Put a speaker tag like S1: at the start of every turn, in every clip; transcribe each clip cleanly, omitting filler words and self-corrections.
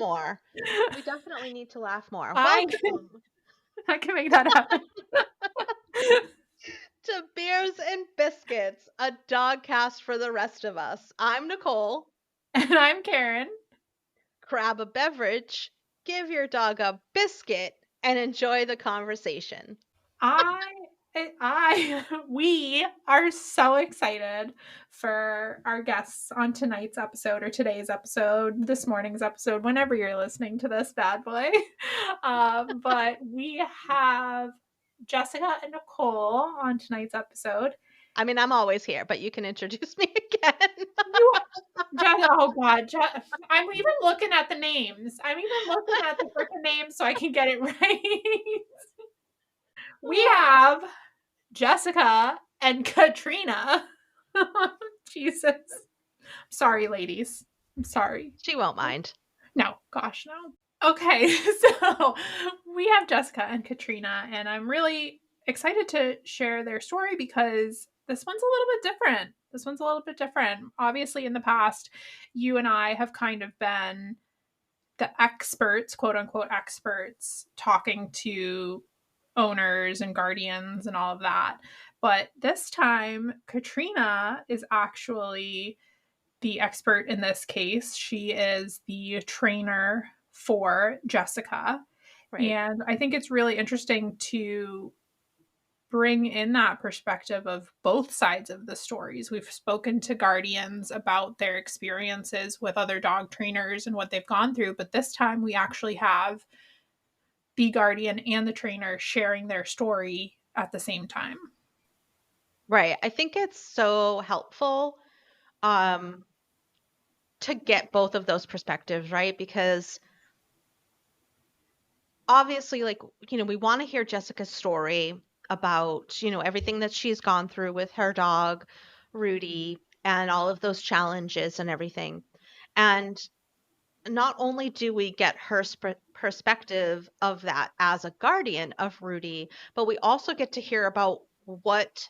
S1: more. We definitely need to laugh more.
S2: I
S1: Welcome
S2: can make that happen.
S1: to Beers and Biscuits, a dogcast for the rest of us. I'm Nicole.
S2: And I'm Karen.
S1: Grab a beverage, give your dog a biscuit, and enjoy the conversation.
S2: We are so excited for our guests on tonight's episode or today's episode, this morning's episode, whenever you're listening to this bad boy. But we have Jessica and Nicole on tonight's episode.
S1: I mean, I'm always here, but you can introduce me again.
S2: Oh God, I'm even looking at the names. I'm even looking at the freaking names so I can get it right. We have Jessica and Katrina. Jesus. Sorry, ladies. I'm sorry.
S1: She won't mind.
S2: No, gosh, no. Okay, so we have Jessica and Katrina, and I'm really excited to share their story because this one's a little bit different. Obviously, in the past, you and I have kind of been the experts, quote unquote experts, talking to owners and guardians and all of that. But this time, Katrina is actually the expert in this case. She is the trainer for Jessica.
S1: Right.
S2: And I think it's really interesting to bring in that perspective of both sides of the stories. We've spoken to guardians about their experiences with other dog trainers and what they've gone through, but this time we actually have the guardian and the trainer sharing their story at the same time.
S1: Right. I think it's so helpful to get both of those perspectives, right? Because obviously, like, we want to hear Jessica's story about, everything that she's gone through with her dog, Rudy, and all of those challenges and everything. And not only do we get her perspective of that as a guardian of Rudy, but we also get to hear about what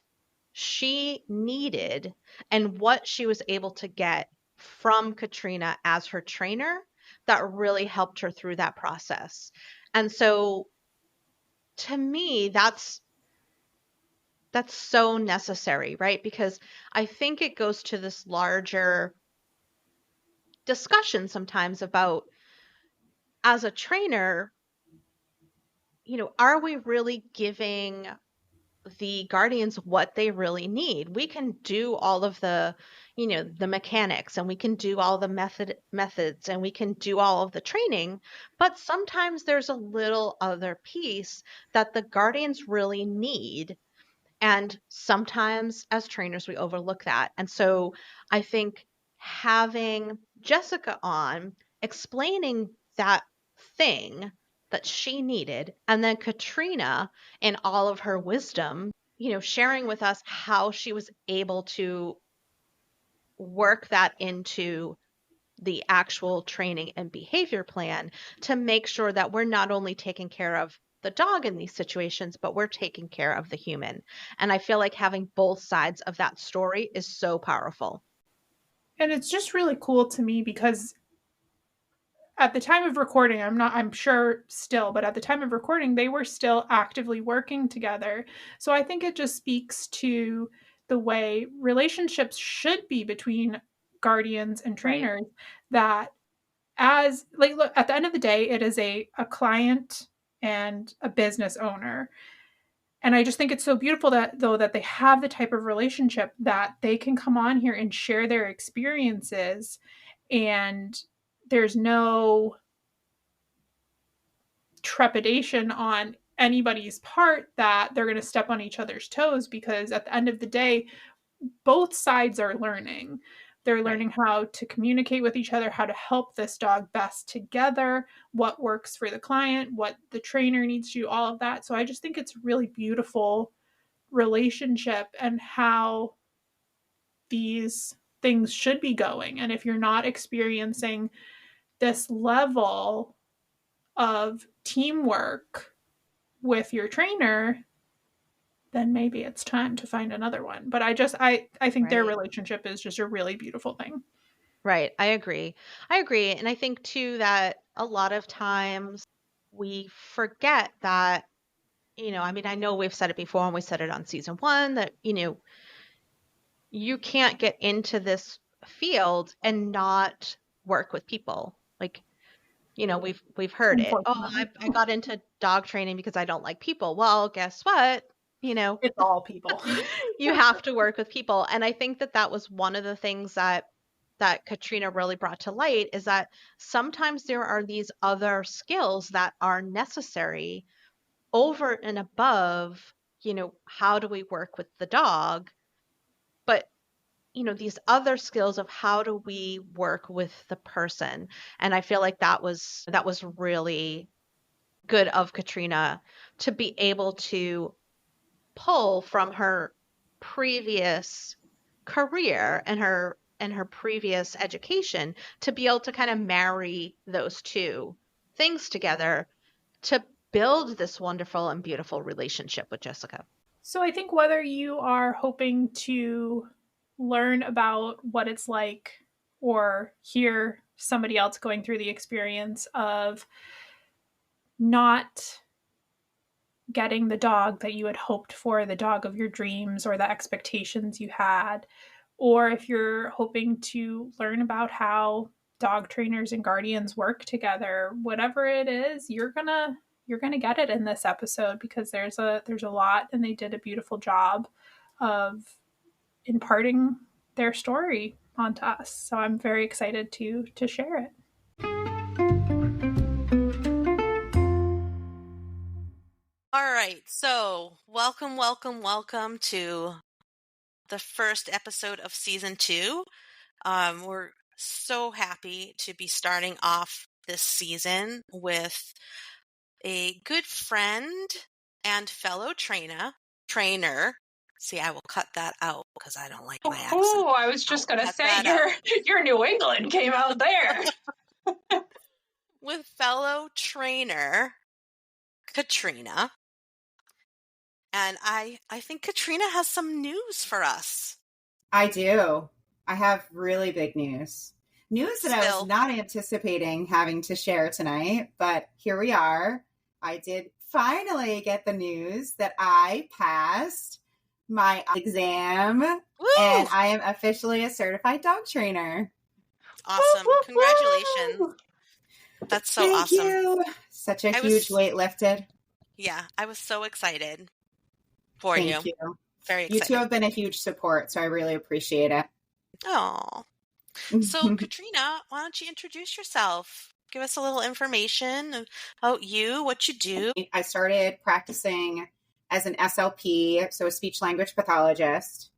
S1: she needed and what she was able to get from Katrina as her trainer that really helped her through that process. And so to me, that's so necessary, right? Because I think it goes to this larger discussion sometimes about, as a trainer, are we really giving the guardians what they really need? We can do all of the, the mechanics, and we can do all the methods, and we can do all of the training, but sometimes there's a little other piece that the guardians really need. And sometimes as trainers, we overlook that. And so I think having Jessica on explaining that thing that she needed, and then Katrina in all of her wisdom, sharing with us how she was able to work that into the actual training and behavior plan to make sure that we're not only taking care of the dog in these situations, but we're taking care of the human. And I feel like having both sides of that story is so powerful.
S2: And it's just really cool to me because at the time of recording, I'm sure still, but at the time of recording, they were still actively working together. So I think it just speaks to the way relationships should be between guardians and trainers, right? That as like, look, at the end of the day, it is a client and a business owner. And I just think it's so beautiful that they have the type of relationship that they can come on here and share their experiences, and there's no trepidation on anybody's part that they're going to step on each other's toes, because at the end of the day, both sides are learning. They're learning how to communicate with each other, how to help this dog best together, what works for the client, what the trainer needs to do, all of that. So I just think it's a really beautiful relationship and how these things should be going. And if you're not experiencing this level of teamwork with your trainer, then maybe it's time to find another one. But I think their relationship is just a really beautiful thing.
S1: Right. I agree. I agree. And I think too that a lot of times we forget that, I mean, I know we've said it before and we said it on season one that, you can't get into this field and not work with people. Like, we've heard it. Oh,
S2: Unfortunately,
S1: I got into dog training because I don't like people. Well, guess what? You know,
S2: it's all people.
S1: you have to work with people. And I think that that was one of the things that Katrina really brought to light is that sometimes there are these other skills that are necessary over and above, how do we work with the dog? But these other skills of how do we work with the person. And I feel like that was really good of Katrina to be able to pull from her previous career and her previous education to be able to kind of marry those two things together to build this wonderful and beautiful relationship with Jessica.
S2: So I think whether you are hoping to learn about what it's like or hear somebody else going through the experience of not getting the dog that you had hoped for, the dog of your dreams, or the expectations you had, or if you're hoping to learn about how dog trainers and guardians work together, whatever it is, you're gonna get it in this episode because there's a lot, and they did a beautiful job of imparting their story onto us. So I'm very excited to share it.
S3: All right, so welcome, welcome, welcome to the first episode of season 2. We're so happy to be starting off this season with a good friend and fellow trainer. See, I will cut that out because I don't like my accent.
S4: Oh, I was just gonna say your New England came out there.
S3: With fellow trainer Katrina. And I think Katrina has some news for us.
S5: I do. I have really big news. News that I was not anticipating having to share tonight, but here we are. I did finally get the news that I passed my exam. Woo! And I am officially a certified dog trainer.
S3: Awesome. Congratulations. That's so
S5: Thank
S3: awesome.
S5: You. Such a huge weight lifted.
S3: Yeah, I was so excited for
S5: Thank you.
S3: Very excited.
S5: You two have been a huge support, so I really appreciate it.
S3: Oh. So, Katrina, why don't you introduce yourself? Give us a little information about you, what you do.
S5: I started practicing as an SLP, so a speech language pathologist.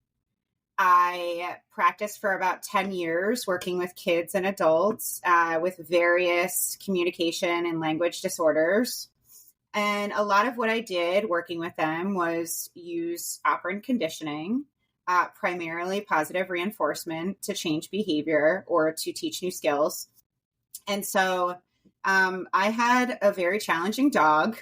S5: I practiced for about 10 years working with kids and adults with various communication and language disorders. And a lot of what I did working with them was use operant conditioning, primarily positive reinforcement to change behavior or to teach new skills. And so I had a very challenging dog.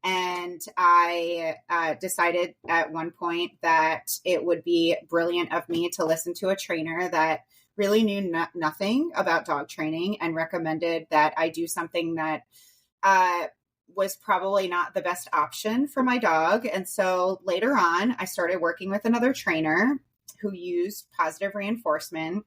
S5: And I decided at one point that it would be brilliant of me to listen to a trainer that really knew nothing about dog training and recommended that I do something that was probably not the best option for my dog. And so later on, I started working with another trainer who used positive reinforcement.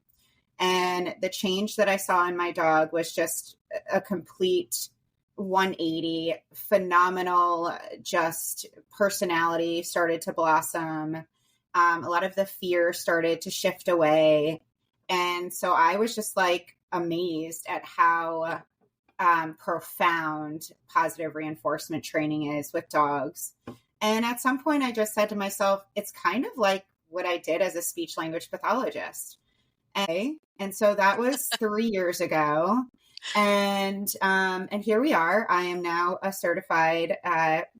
S5: And the change that I saw in my dog was just a complete 180, phenomenal, just personality started to blossom. A lot of the fear started to shift away. And so I was just like amazed at how profound positive reinforcement training is with dogs. And at some point I just said to myself, it's kind of like what I did as a speech language pathologist. And so that was 3 years ago. And here we are. I am now a certified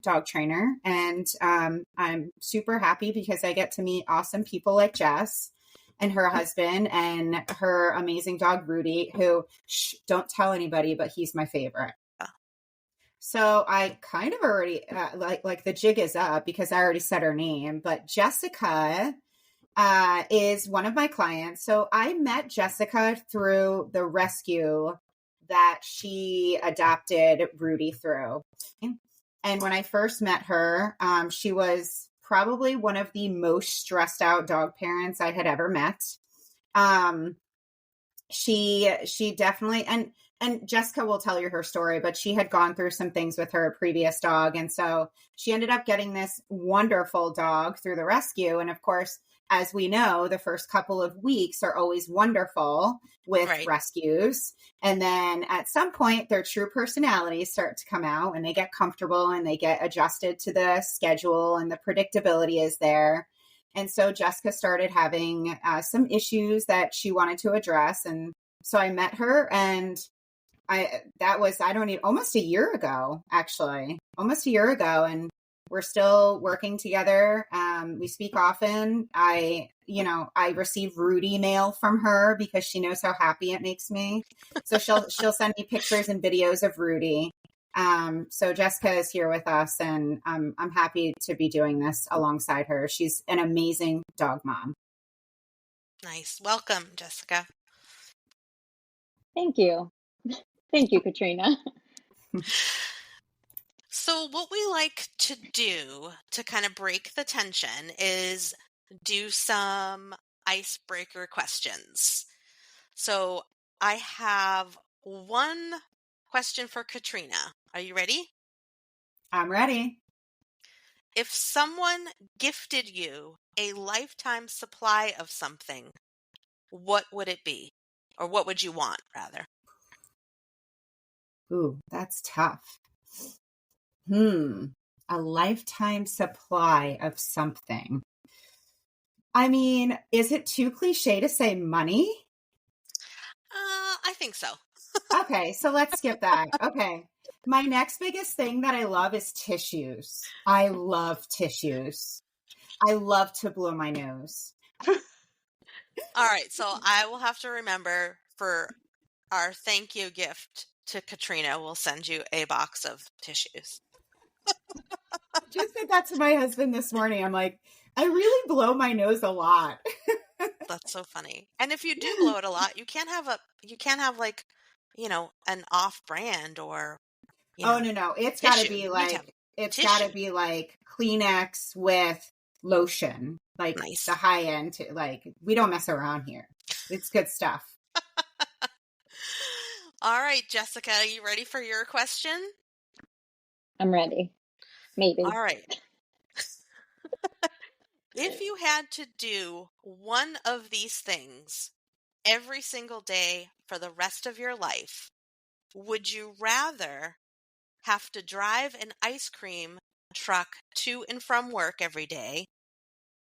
S5: dog trainer, and I'm super happy because I get to meet awesome people like Jess and her husband and her amazing dog, Rudy, who, don't tell anybody, but he's my favorite. So I kind of already, like the jig is up because I already said her name, but Jessica is one of my clients. So I met Jessica through the rescue that she adopted Rudy through. And when I first met her, she was probably one of the most stressed out dog parents I had ever met. She definitely, and Jessica will tell you her story, but she had gone through some things with her previous dog. And so she ended up getting this wonderful dog through the rescue. And of course, as we know, the first couple of weeks are always wonderful with rescues. And then at some point, their true personalities start to come out and they get comfortable and they get adjusted to the schedule and the predictability is there. And so Jessica started having some issues that she wanted to address. And so I met her, and almost a year ago, actually, and we're still working together. We speak often. I receive Rudy mail from her because she knows how happy it makes me. So she'll send me pictures and videos of Rudy. So Jessica is here with us, and I'm happy to be doing this alongside her. She's an amazing dog mom.
S3: Nice. Welcome, Jessica.
S6: Thank you. Thank you, Katrina.
S3: So what we like to do to kind of break the tension is do some icebreaker questions. So I have one question for Katrina. Are you ready?
S5: I'm ready.
S3: If someone gifted you a lifetime supply of something, what would it be? Or what would you want, rather?
S5: Ooh, that's tough. A lifetime supply of something. I mean, is it too cliche to say money?
S3: I think so.
S5: Okay, so let's skip that. Okay. My next biggest thing that I love is tissues. I love tissues. I love to blow my nose.
S3: All right, so I will have to remember for our thank you gift to Katrina, we'll send you a box of tissues.
S5: Just said that to my husband this morning. I'm like, I really blow my nose a lot.
S3: That's so funny. And if you do blow it a lot, you can't have like, an off brand or
S5: no. It's gotta be like Kleenex with lotion. Like nice. The high end, like we don't mess around here. It's good stuff.
S3: All right, Jessica, are you ready for your question?
S6: I'm ready. Maybe.
S3: All right. If you had to do one of these things every single day for the rest of your life, would you rather have to drive an ice cream truck to and from work every day,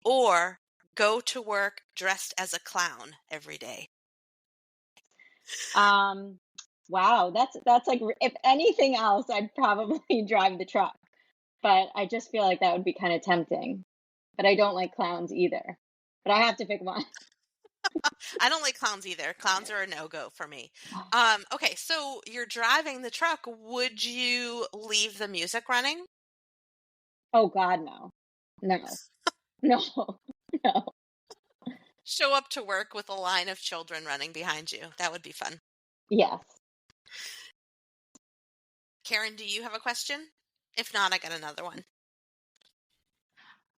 S3: or go to work dressed as a clown every day?
S6: Wow, that's like, if anything else, I'd probably drive the truck. But I just feel like that would be kind of tempting. But I don't like clowns either. But I have to pick one.
S3: I don't like clowns either. Clowns are a no-go for me. Okay, so you're driving the truck. Would you leave the music running?
S6: Oh, God, no. No.
S3: Show up to work with a line of children running behind you. That would be fun.
S6: Yes.
S3: Karen, do you have a question? If not, I got another one.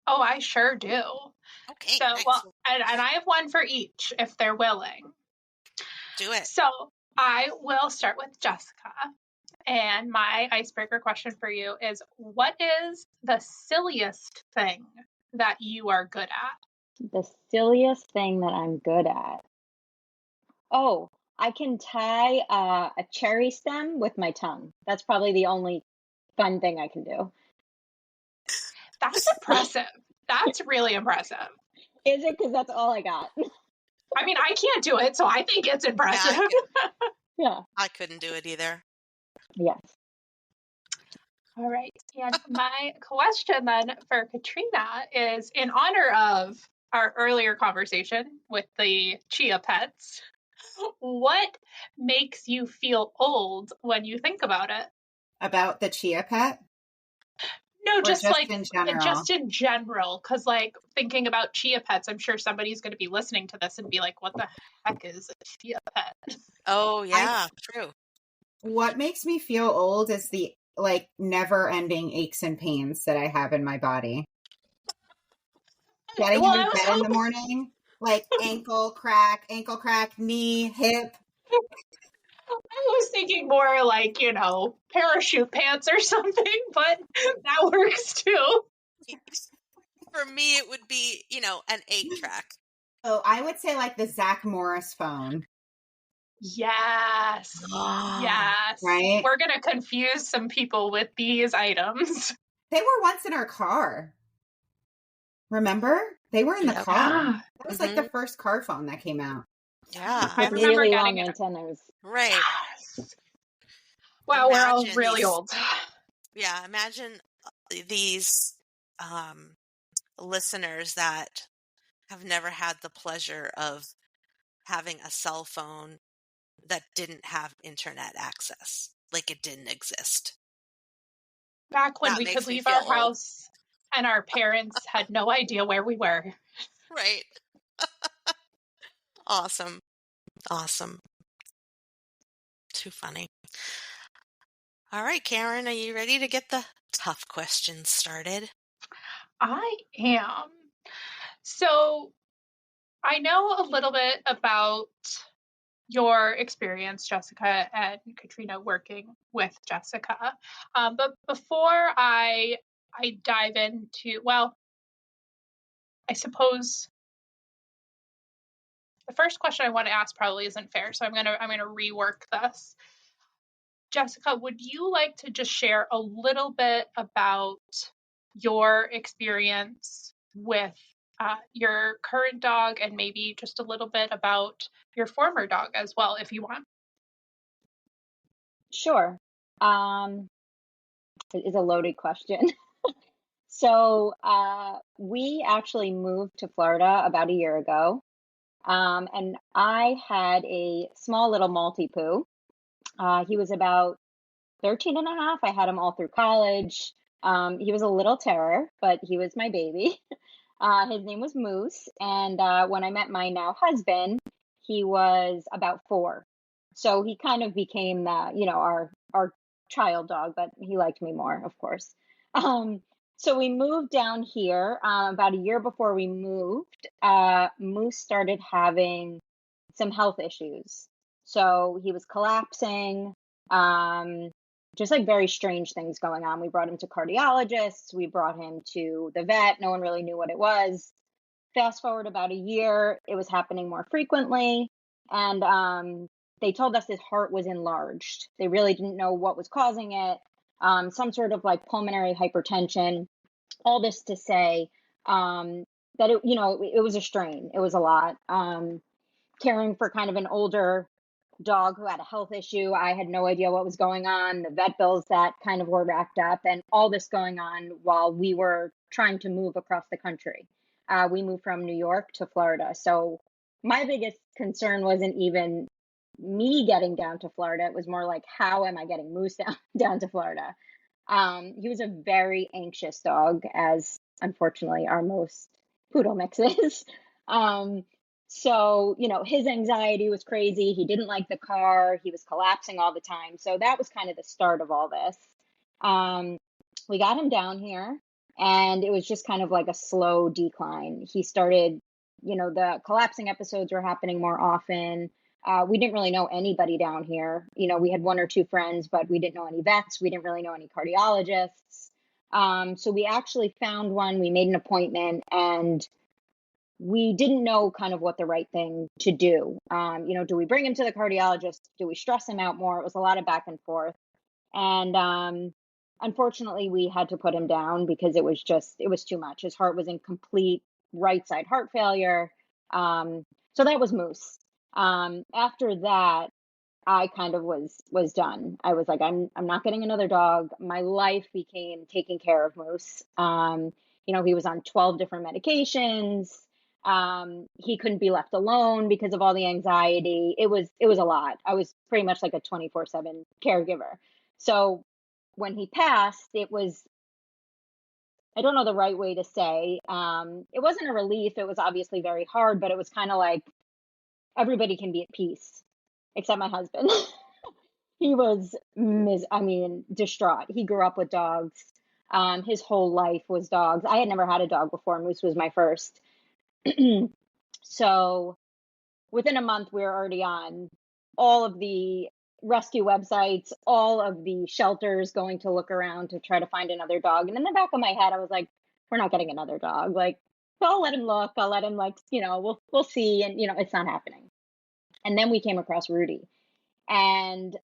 S2: Oh, I sure do.
S3: Okay.
S2: So,
S3: nice.
S2: well, and I have one for each if they're willing.
S3: Do it.
S2: So I will start with Jessica. And my icebreaker question for you is, what is the silliest thing that you are good at?
S6: The silliest thing that I'm good at. Oh, I can tie a cherry stem with my tongue. That's probably the only fun thing I can do.
S2: That's impressive. That's really impressive.
S6: Is it? Because that's all I got.
S2: I mean, I can't do it, so I think it's impressive.
S6: Yeah.
S3: I couldn't do it either.
S6: Yes.
S2: All right. And my question then for Katrina is, in honor of our earlier conversation with the chia pets, what makes you feel old when you think about it?
S5: About the chia pet?
S2: No,
S5: Or
S2: just like
S5: in general?
S2: just in general, because like thinking about chia pets, I'm sure somebody's going to be listening to this and be like, "What the heck is a chia pet?"
S3: Oh yeah, true.
S5: What makes me feel old is the like never-ending aches and pains that I have in my body. Getting out of bed in the morning, like ankle crack, knee, hip.
S2: I was thinking more like, parachute pants or something, but that works too.
S3: For me, it would be, an 8-track.
S5: Oh, I would say like the Zach Morris phone.
S2: Yes. Yes.
S5: Right?
S2: We're going to confuse some people with these items.
S5: They were once in our car. Remember? They were in the car.
S2: Yeah.
S5: That was like the first car phone that came out.
S3: Yeah.
S2: I remember
S6: really
S2: getting
S6: long
S2: it.
S6: antennas.
S3: Right.
S2: Yes. Wow, we're all really old.
S3: Yeah, imagine these listeners that have never had the pleasure of having a cell phone that didn't have internet access. Like it didn't exist.
S2: Back when
S3: That
S2: we
S3: makes
S2: could
S3: me
S2: leave
S3: feel
S2: our
S3: old.
S2: house and our parents had no idea where we were.
S3: Right. Awesome. Too funny. All right, Karen, are you ready to get the tough questions started?
S2: I am. So I know a little bit about your experience, Jessica, and Katrina working with Jessica. But before I dive into, well, I suppose the first question I want to ask probably isn't fair, so I'm gonna rework this. Jessica, would you like to just share a little bit about your experience with your current dog and maybe just a little bit about your former dog as well, if you want?
S6: Sure. It is a loaded question. So we actually moved to Florida about a year ago. And I had a small little Maltipoo. He was about 13 and a half. I had him all through college. He was a little terror, but he was my baby. His name was Moose. And when I met my now husband, he was about 4. So he kind of became our child dog, but he liked me more, of course. Um, so we moved down here about a year before we moved. Moose started having some health issues. So he was collapsing, just like very strange things going on. We brought him to cardiologists, we brought him to the vet. No one really knew what it was. Fast forward about a year, it was happening more frequently. And they told us his heart was enlarged. They really didn't know what was causing it. Some sort of like pulmonary hypertension. All this to say that it was a strain. It was a lot. Caring for kind of an older dog who had a health issue. I had no idea what was going on, the vet bills that kind of were racked up, and all this going on while we were trying to move across the country. We moved from New York to Florida. So my biggest concern wasn't even me getting down to Florida. It was more like, how am I getting Moose down to Florida? He was a very anxious dog, as unfortunately are most poodle mixes. So, his anxiety was crazy. He didn't like the car. He was collapsing all the time. So that was kind of the start of all this. We got him down here, and it was just kind of like a slow decline. He started, the collapsing episodes were happening more often. We didn't really know anybody down here. We had 1 or 2 friends, but we didn't know any vets. We didn't really know any cardiologists. So we actually found one. We made an appointment, and we didn't know kind of what the right thing to do. Do we bring him to the cardiologist? Do we stress him out more? It was a lot of back and forth. And unfortunately, we had to put him down because it was too much. His heart was in complete right side heart failure. So that was Moose. After that, I kind of was done. I was like, I'm not getting another dog. My life became taking care of Moose. He was on 12 different medications. He couldn't be left alone because of all the anxiety. It was a lot. I was pretty much like a 24/7 caregiver. So when he passed, it was I don't know the right way to say. It wasn't a relief. It was obviously very hard, but it was kind of like everybody can be at peace except my husband. He was, distraught. He grew up with dogs. His whole life was dogs. I had never had a dog before. Moose was my first. So within a month, we were already on all of the rescue websites, all of the shelters, going to look around to try to find another dog. And in the back of my head, I was like, we're not getting another dog. Like, I'll let him look. I'll let him, like, we'll see. And, it's not happening. And then we came across Rudy. And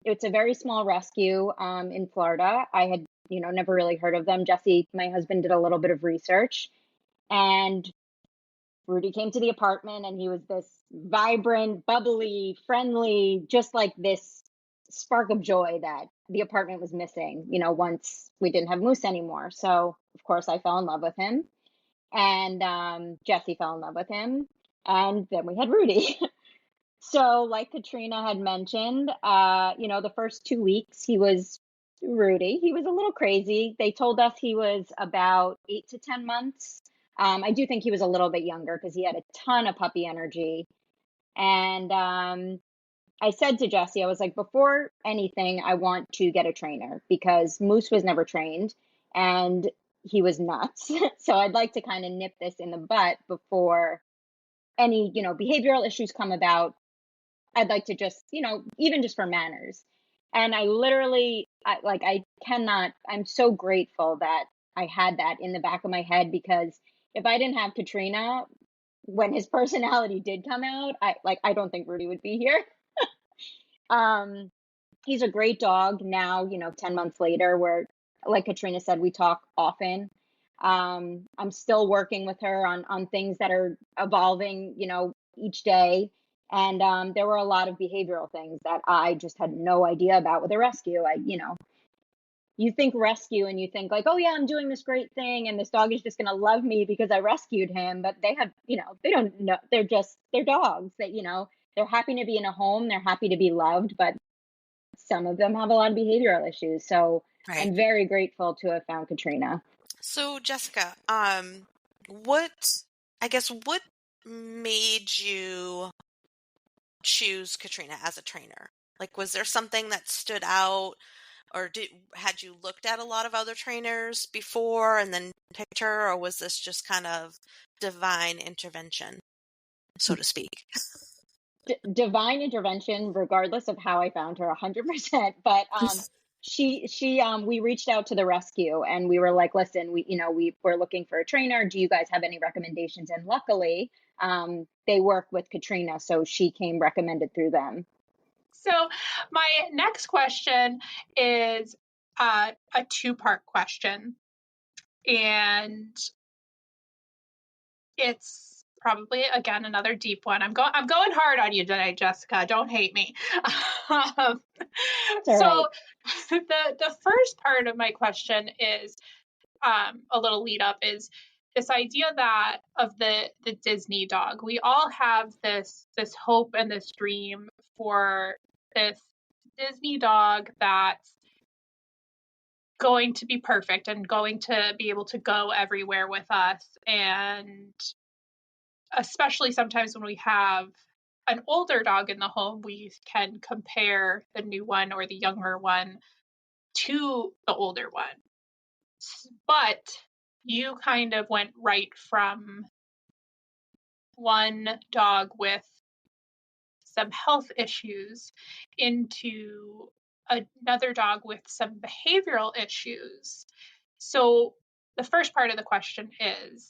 S6: it's a very small rescue in Florida. I had, never really heard of them. Jesse, my husband, did a little bit of research, and Rudy came to the apartment, and he was this vibrant, bubbly, friendly, just like this spark of joy that the apartment was missing, once we didn't have Moose anymore. So, of course, I fell in love with him, and Jesse fell in love with him, and then we had Rudy. So, like Katrina had mentioned, the first 2 weeks he was Rudy. He was a little crazy. They told us he was about 8 to 10 months. I do think he was a little bit younger because he had a ton of puppy energy. And I said to Jesse, I was like, before anything, I want to get a trainer because Moose was never trained and he was nuts. So I'd like to kind of nip this in the butt before any, behavioral issues come about. I'd like to just, even just for manners. And I literally, I'm so grateful that I had that in the back of my head, because if I didn't have Katrina, when his personality did come out, I don't think Rudy would be here. He's a great dog now, 10 months later, where, like Katrina said, we talk often. I'm still working with her on things that are evolving, each day. And there were a lot of behavioral things that I just had no idea about with a rescue. You think rescue and you think like, oh yeah, I'm doing this great thing and this dog is just going to love me because I rescued him. But they have, they don't know. They're dogs that, they're happy to be in a home. They're happy to be loved, but some of them have a lot of behavioral issues. So
S3: Right.
S6: I'm very grateful to have found Katrina.
S3: So Jessica, what made you choose Katrina as a trainer? Like, was there something that stood out, or had you looked at a lot of other trainers before and then picked her, or was this just kind of divine intervention, so to speak?
S6: Divine intervention, regardless of how I found her, 100%. But we reached out to the rescue and we were like, listen, we were looking for a trainer. Do you guys have any recommendations? And luckily, they work with Katrina, so she came recommended through them.
S2: So my next question is a two-part question, and it's probably again another deep one. I'm going hard on you today, Jessica. Don't hate me. So the first part of my question is a little lead up, is this idea that of the Disney dog. We all have this hope and this dream for this Disney dog that's going to be perfect and going to be able to go everywhere with us. And especially sometimes when we have an older dog in the home, we can compare the new one or the younger one to the older one. But you kind of went right from one dog with some health issues into another dog with some behavioral issues. So the first part of the question is,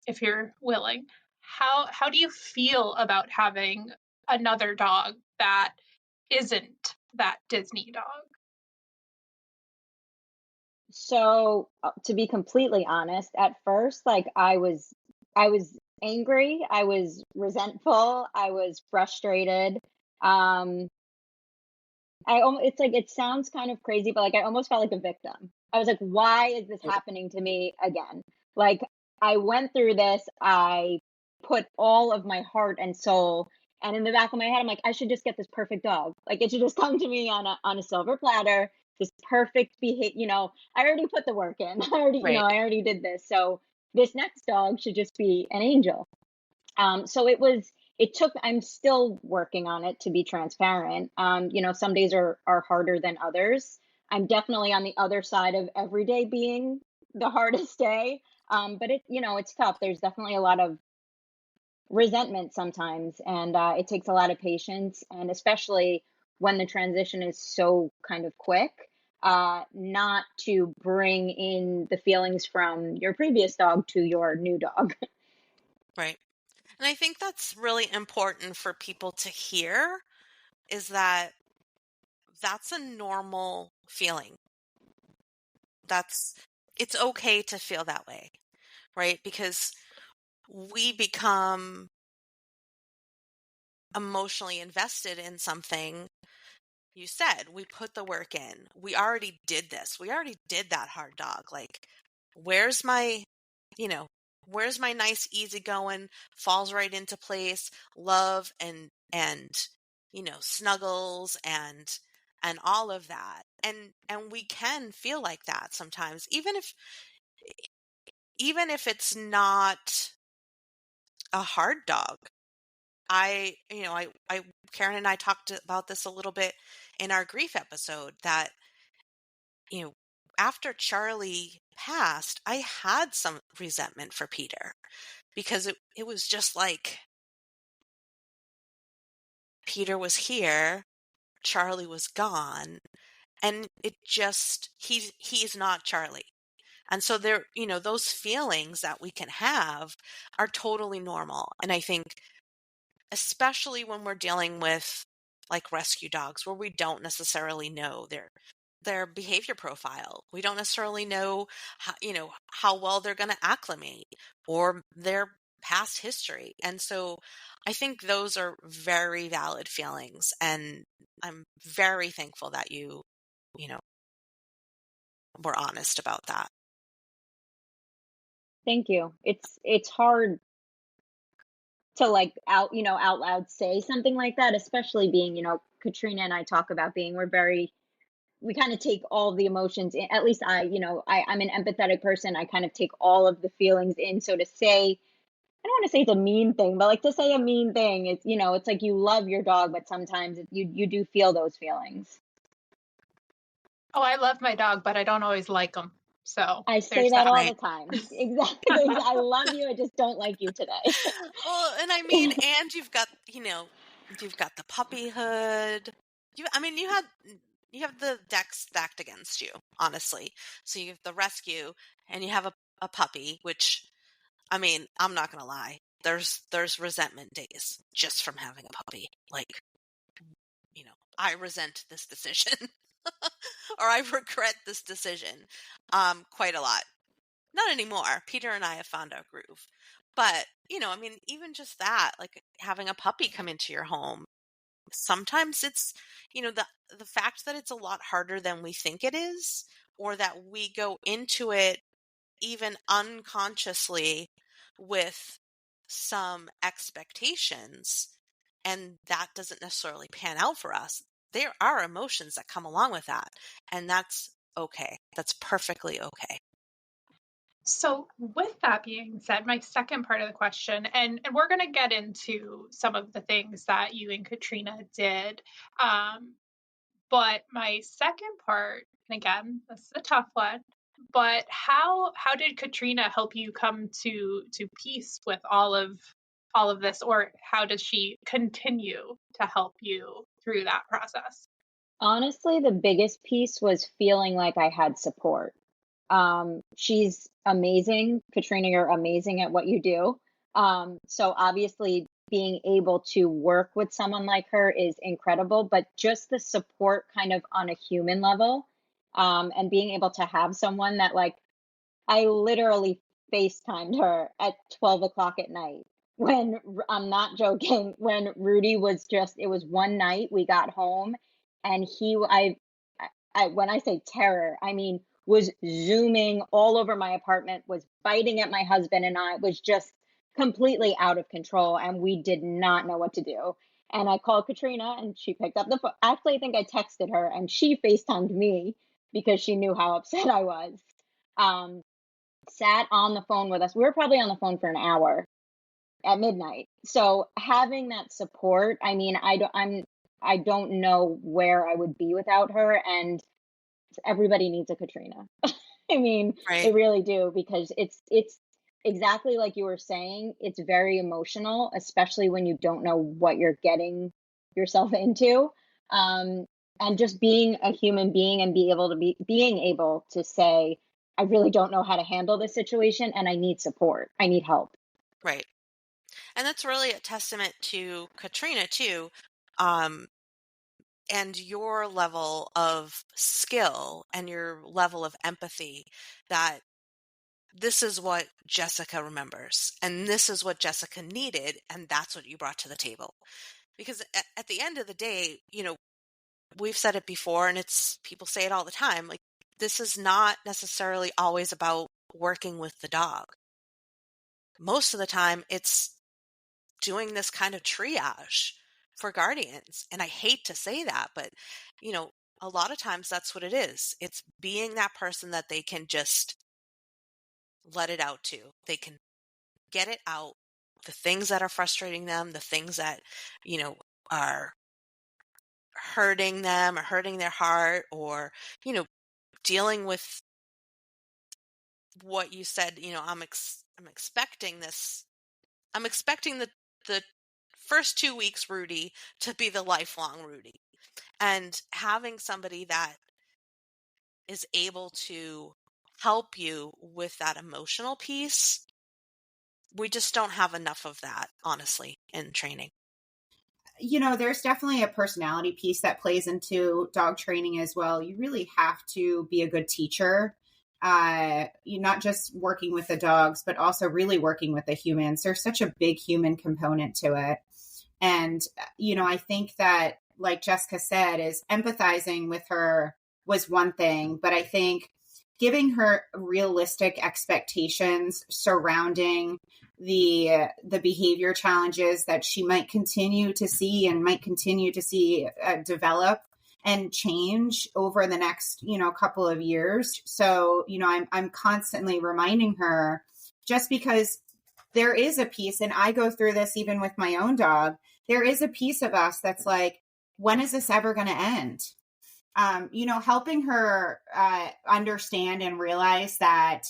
S2: if you're willing, how do you feel about having another dog that isn't that Disney dog?
S6: So to be completely honest, at first, like I was angry, I was resentful, I was frustrated. It's like, it sounds kind of crazy, but like I almost felt like a victim. I was like, why is this happening to me again? Like, I went through this, I put all of my heart and soul, and in the back of my head, I'm like, I should just get this perfect dog. Like, it should just come to me on a silver platter. this perfect behavior. I already put the work in.
S3: Right.
S6: I already did this. So this next dog should just be an angel. So I'm still working on it, to be transparent. Some days are harder than others. I'm definitely on the other side of every day being the hardest day. But it's tough. There's definitely a lot of resentment sometimes, and it takes a lot of patience, and especially when the transition is so kind of quick, not to bring in the feelings from your previous dog to your new dog.
S3: Right. And I think that's really important for people to hear, is that that's a normal feeling. It's okay to feel that way, right? Because we become emotionally invested in something. You said we put the work in. We already did this. We already did that hard dog. Like, where's my, where's my nice, easygoing, falls right into place, love and snuggles and all of that. And we can feel like that sometimes, even if it's not a hard dog. Karen and I talked about this a little bit in our grief episode, that, after Charlie passed, I had some resentment for Peter, because it was just like, Peter was here, Charlie was gone, and it just, he's not Charlie. And so there, those feelings that we can have are totally normal. And I think, especially when we're dealing with like rescue dogs, where we don't necessarily know their behavior profile. We don't necessarily know how well they're going to acclimate, or their past history. And so I think those are very valid feelings, and I'm very thankful that you were honest about that.
S6: Thank you. It's hard to out loud say something like that, especially being, Katrina and I talk about being, we kind of take all of the emotions in. At least I'm an empathetic person. I kind of take all of the feelings in. So to say, I don't want to say it's a mean thing, but to say a mean thing, it's like you love your dog, but sometimes you do feel those feelings.
S2: Oh, I love my dog, but I don't always like him. So
S6: I say that all the time. Exactly. I love you. I just don't like you today.
S3: Well, and I mean, and you've got the puppyhood. You have the deck stacked against you, honestly. So you have the rescue, and you have a puppy, which, I mean, I'm not gonna lie. There's resentment days just from having a puppy. Like, I resent this decision, or I regret this decision, quite a lot. Not anymore. Peter and I have found our groove. But, I mean, even just that, like having a puppy come into your home, sometimes it's, the fact that it's a lot harder than we think it is, or that we go into it even unconsciously with some expectations, and that doesn't necessarily pan out for us. There are emotions that come along with that, and that's okay. That's perfectly okay.
S2: So with that being said, my second part of the question, and we're going to get into some of the things that you and Katrina did, but my second part, and again, this is a tough one, but how did Katrina help you come to peace with all of this, or how does she continue to help you through that process?
S6: Honestly, the biggest piece was feeling like I had support. She's amazing. Katrina, you're amazing at what you do. So obviously being able to work with someone like her is incredible, but just the support kind of on a human level, and being able to have someone that I literally FaceTimed her at 12 o'clock at night when, I'm not joking, when Rudy was it was one night we got home, and when I say terror, I mean, was zooming all over my apartment, was biting at my husband and I, was just completely out of control, and we did not know what to do. And I called Katrina and she picked up the phone. Actually, I think I texted her and she FaceTimed me because she knew how upset I was. Sat on the phone with us. We were probably on the phone for an hour at midnight. So having that support, I mean, I don't know where I would be without her, and everybody needs a Katrina. I mean, they really do, because it's exactly like you were saying. It's very emotional, especially when you don't know what you're getting yourself into. And just being a human being and being able to say, I really don't know how to handle this situation and I need support. I need help.
S3: Right. And that's really a testament to Katrina too. And your level of skill and your level of empathy, that this is what Jessica remembers and this is what Jessica needed, and that's what you brought to the table. Because at the end of the day, we've said it before and people say it all the time, like, this is not necessarily always about working with the dog. Most of the time it's doing this kind of triage for guardians. And I hate to say that, but a lot of times that's what it is. It's being that person that they can just let it out to. They can get it out, the things that are frustrating them, the things that, are hurting them or hurting their heart, or, dealing with what you said, I'm expecting this. I'm expecting the first 2 weeks Rudy to be the lifelong Rudy. And having somebody that is able to help you with that emotional piece, we just don't have enough of that, honestly, in training.
S5: There's definitely a personality piece that plays into dog training as well. You really have to be a good teacher. You're not just working with the dogs, but also really working with the humans. There's such a big human component to it. And, I think that, like Jessica said, is empathizing with her was one thing, but I think giving her realistic expectations surrounding the behavior challenges that she might continue to see develop and change over the next, couple of years. So, I'm constantly reminding her, just because there is a piece, and I go through this even with my own dog, there is a piece of us that's like, when is this ever going to end? Helping her understand and realize that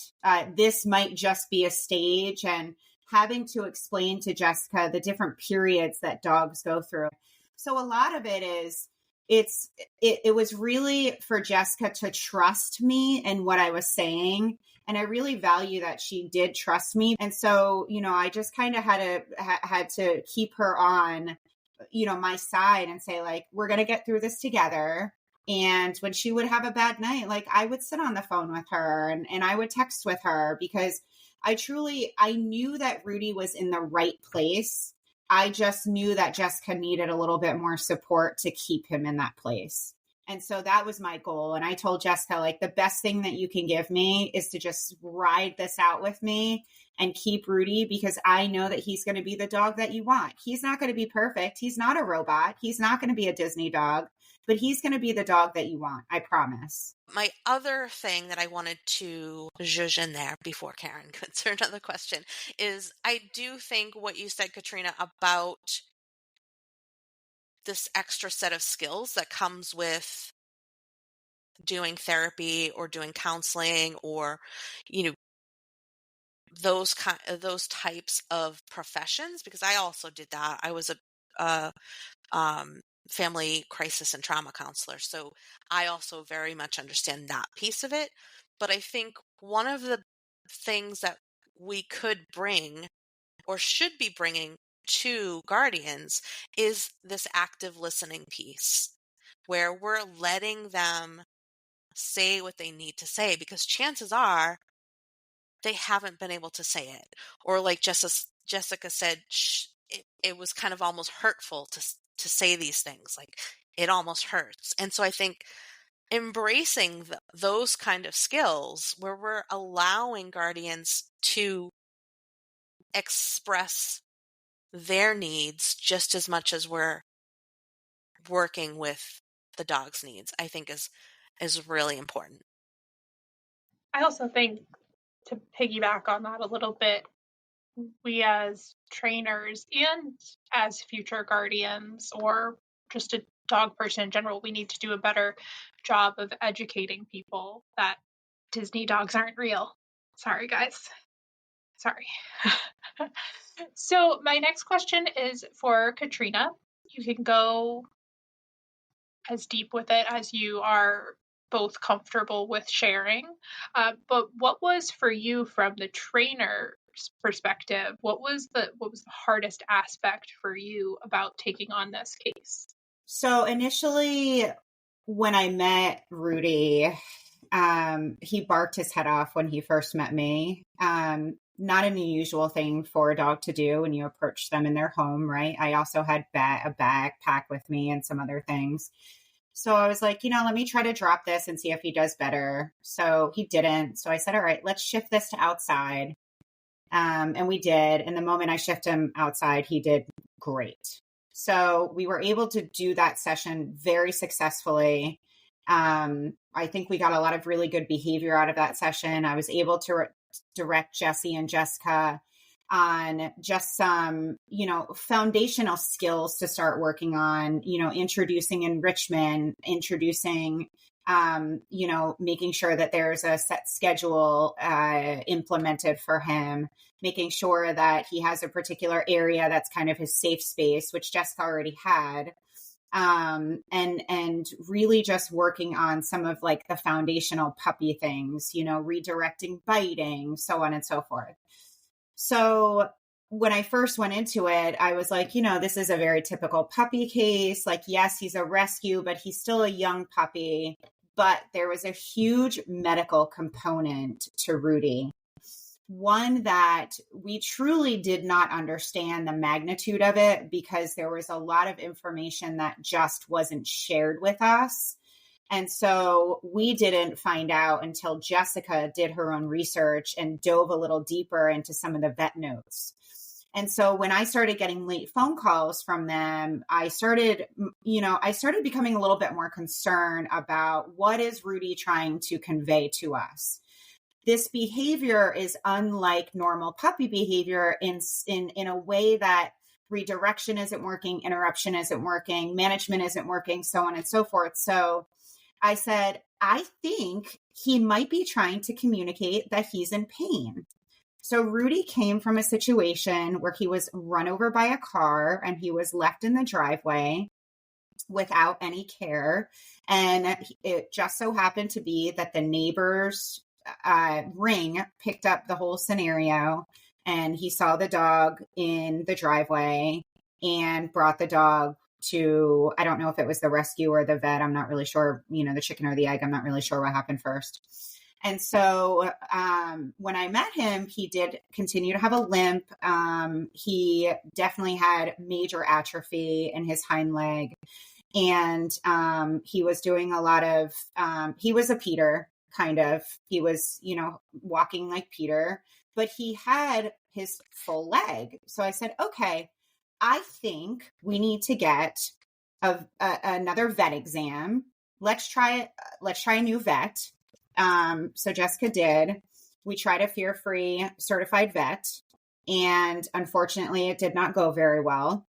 S5: this might just be a stage, and having to explain to Jessica the different periods that dogs go through. So a lot of it is, it was really for Jessica to trust me and what I was saying. And I really value that she did trust me. And so, I just kind of had to keep her on, my side and say, like, we're going to get through this together. And when she would have a bad night, like, I would sit on the phone with her and I would text with her, because I knew that Rudy was in the right place. I just knew that Jessica needed a little bit more support to keep him in that place. And so that was my goal. And I told Jessica, like, the best thing that you can give me is to just ride this out with me and keep Rudy, because I know that he's going to be the dog that you want. He's not going to be perfect. He's not a robot. He's not going to be a Disney dog, but he's going to be the dog that you want. I promise.
S3: My other thing that I wanted to zhuzh in there before Karen could answer another question is, I do think what you said, Katrina, about this extra set of skills that comes with doing therapy or doing counseling, or, those types of professions, because I also did that. I was a family crisis and trauma counselor, so I also very much understand that piece of it. But I think one of the things that we could bring, or should be bringing, to guardians is this active listening piece, where we're letting them say what they need to say, because chances are they haven't been able to say it. Or like Jessica said, it was kind of almost hurtful to say these things. Like, it almost hurts. And so I think embracing those kind of skills, where we're allowing guardians to express their needs just as much as we're working with the dog's needs, I think is really important.
S2: I also think, to piggyback on that a little bit, we as trainers and as future guardians or just a dog person in general, we need to do a better job of educating people that Disney dogs aren't real. Sorry, guys. Sorry. So my next question is for Katrina. You can go as deep with it as you are both comfortable with sharing. But what was for you from the trainer's perspective? What was the hardest aspect for you about taking on this case?
S5: So initially, when I met Rudy, he barked his head off when he first met me. Not an unusual thing for a dog to do when you approach them in their home, right? I also had a backpack with me and some other things. So I was like, let me try to drop this and see if he does better. So he didn't. So I said, all right, let's shift this to outside. And we did. And the moment I shifted him outside, he did great. So we were able to do that session very successfully. I think we got a lot of really good behavior out of that session. I was able to direct Jesse and Jessica on just some, foundational skills to start working on, introducing enrichment, introducing, making sure that there's a set schedule implemented for him, making sure that he has a particular area that's kind of his safe space, which Jessica already had. And really just working on some of like the foundational puppy things, redirecting biting, so on and so forth. So when I first went into it, I was like, this is a very typical puppy case. Like, yes, he's a rescue, but he's still a young puppy. But there was a huge medical component to Rudy. One that we truly did not understand the magnitude of it because there was a lot of information that just wasn't shared with us. And so we didn't find out until Jessica did her own research and dove a little deeper into some of the vet notes. And so when I started getting late phone calls from them, I started becoming a little bit more concerned about what is Rudy trying to convey to us. This behavior is unlike normal puppy behavior in a way that redirection isn't working, interruption isn't working, management isn't working, so on and so forth. So I said, I think he might be trying to communicate that he's in pain. So Rudy came from a situation where he was run over by a car and he was left in the driveway without any care. And it just so happened to be that the neighbor's ring picked up the whole scenario, and he saw the dog in the driveway and brought the dog to, I don't know if it was the rescue or the vet. I'm not really sure, the chicken or the egg. I'm not really sure what happened first. And so when I met him, he did continue to have a limp. He definitely had major atrophy in his hind leg. And he was doing a lot of, he was a Peter, kind of. He was, walking like Peter, but he had his full leg. So I said, okay, I think we need to get another vet exam. Let's try a new vet. So Jessica did. We tried a fear-free certified vet, and unfortunately it did not go very well.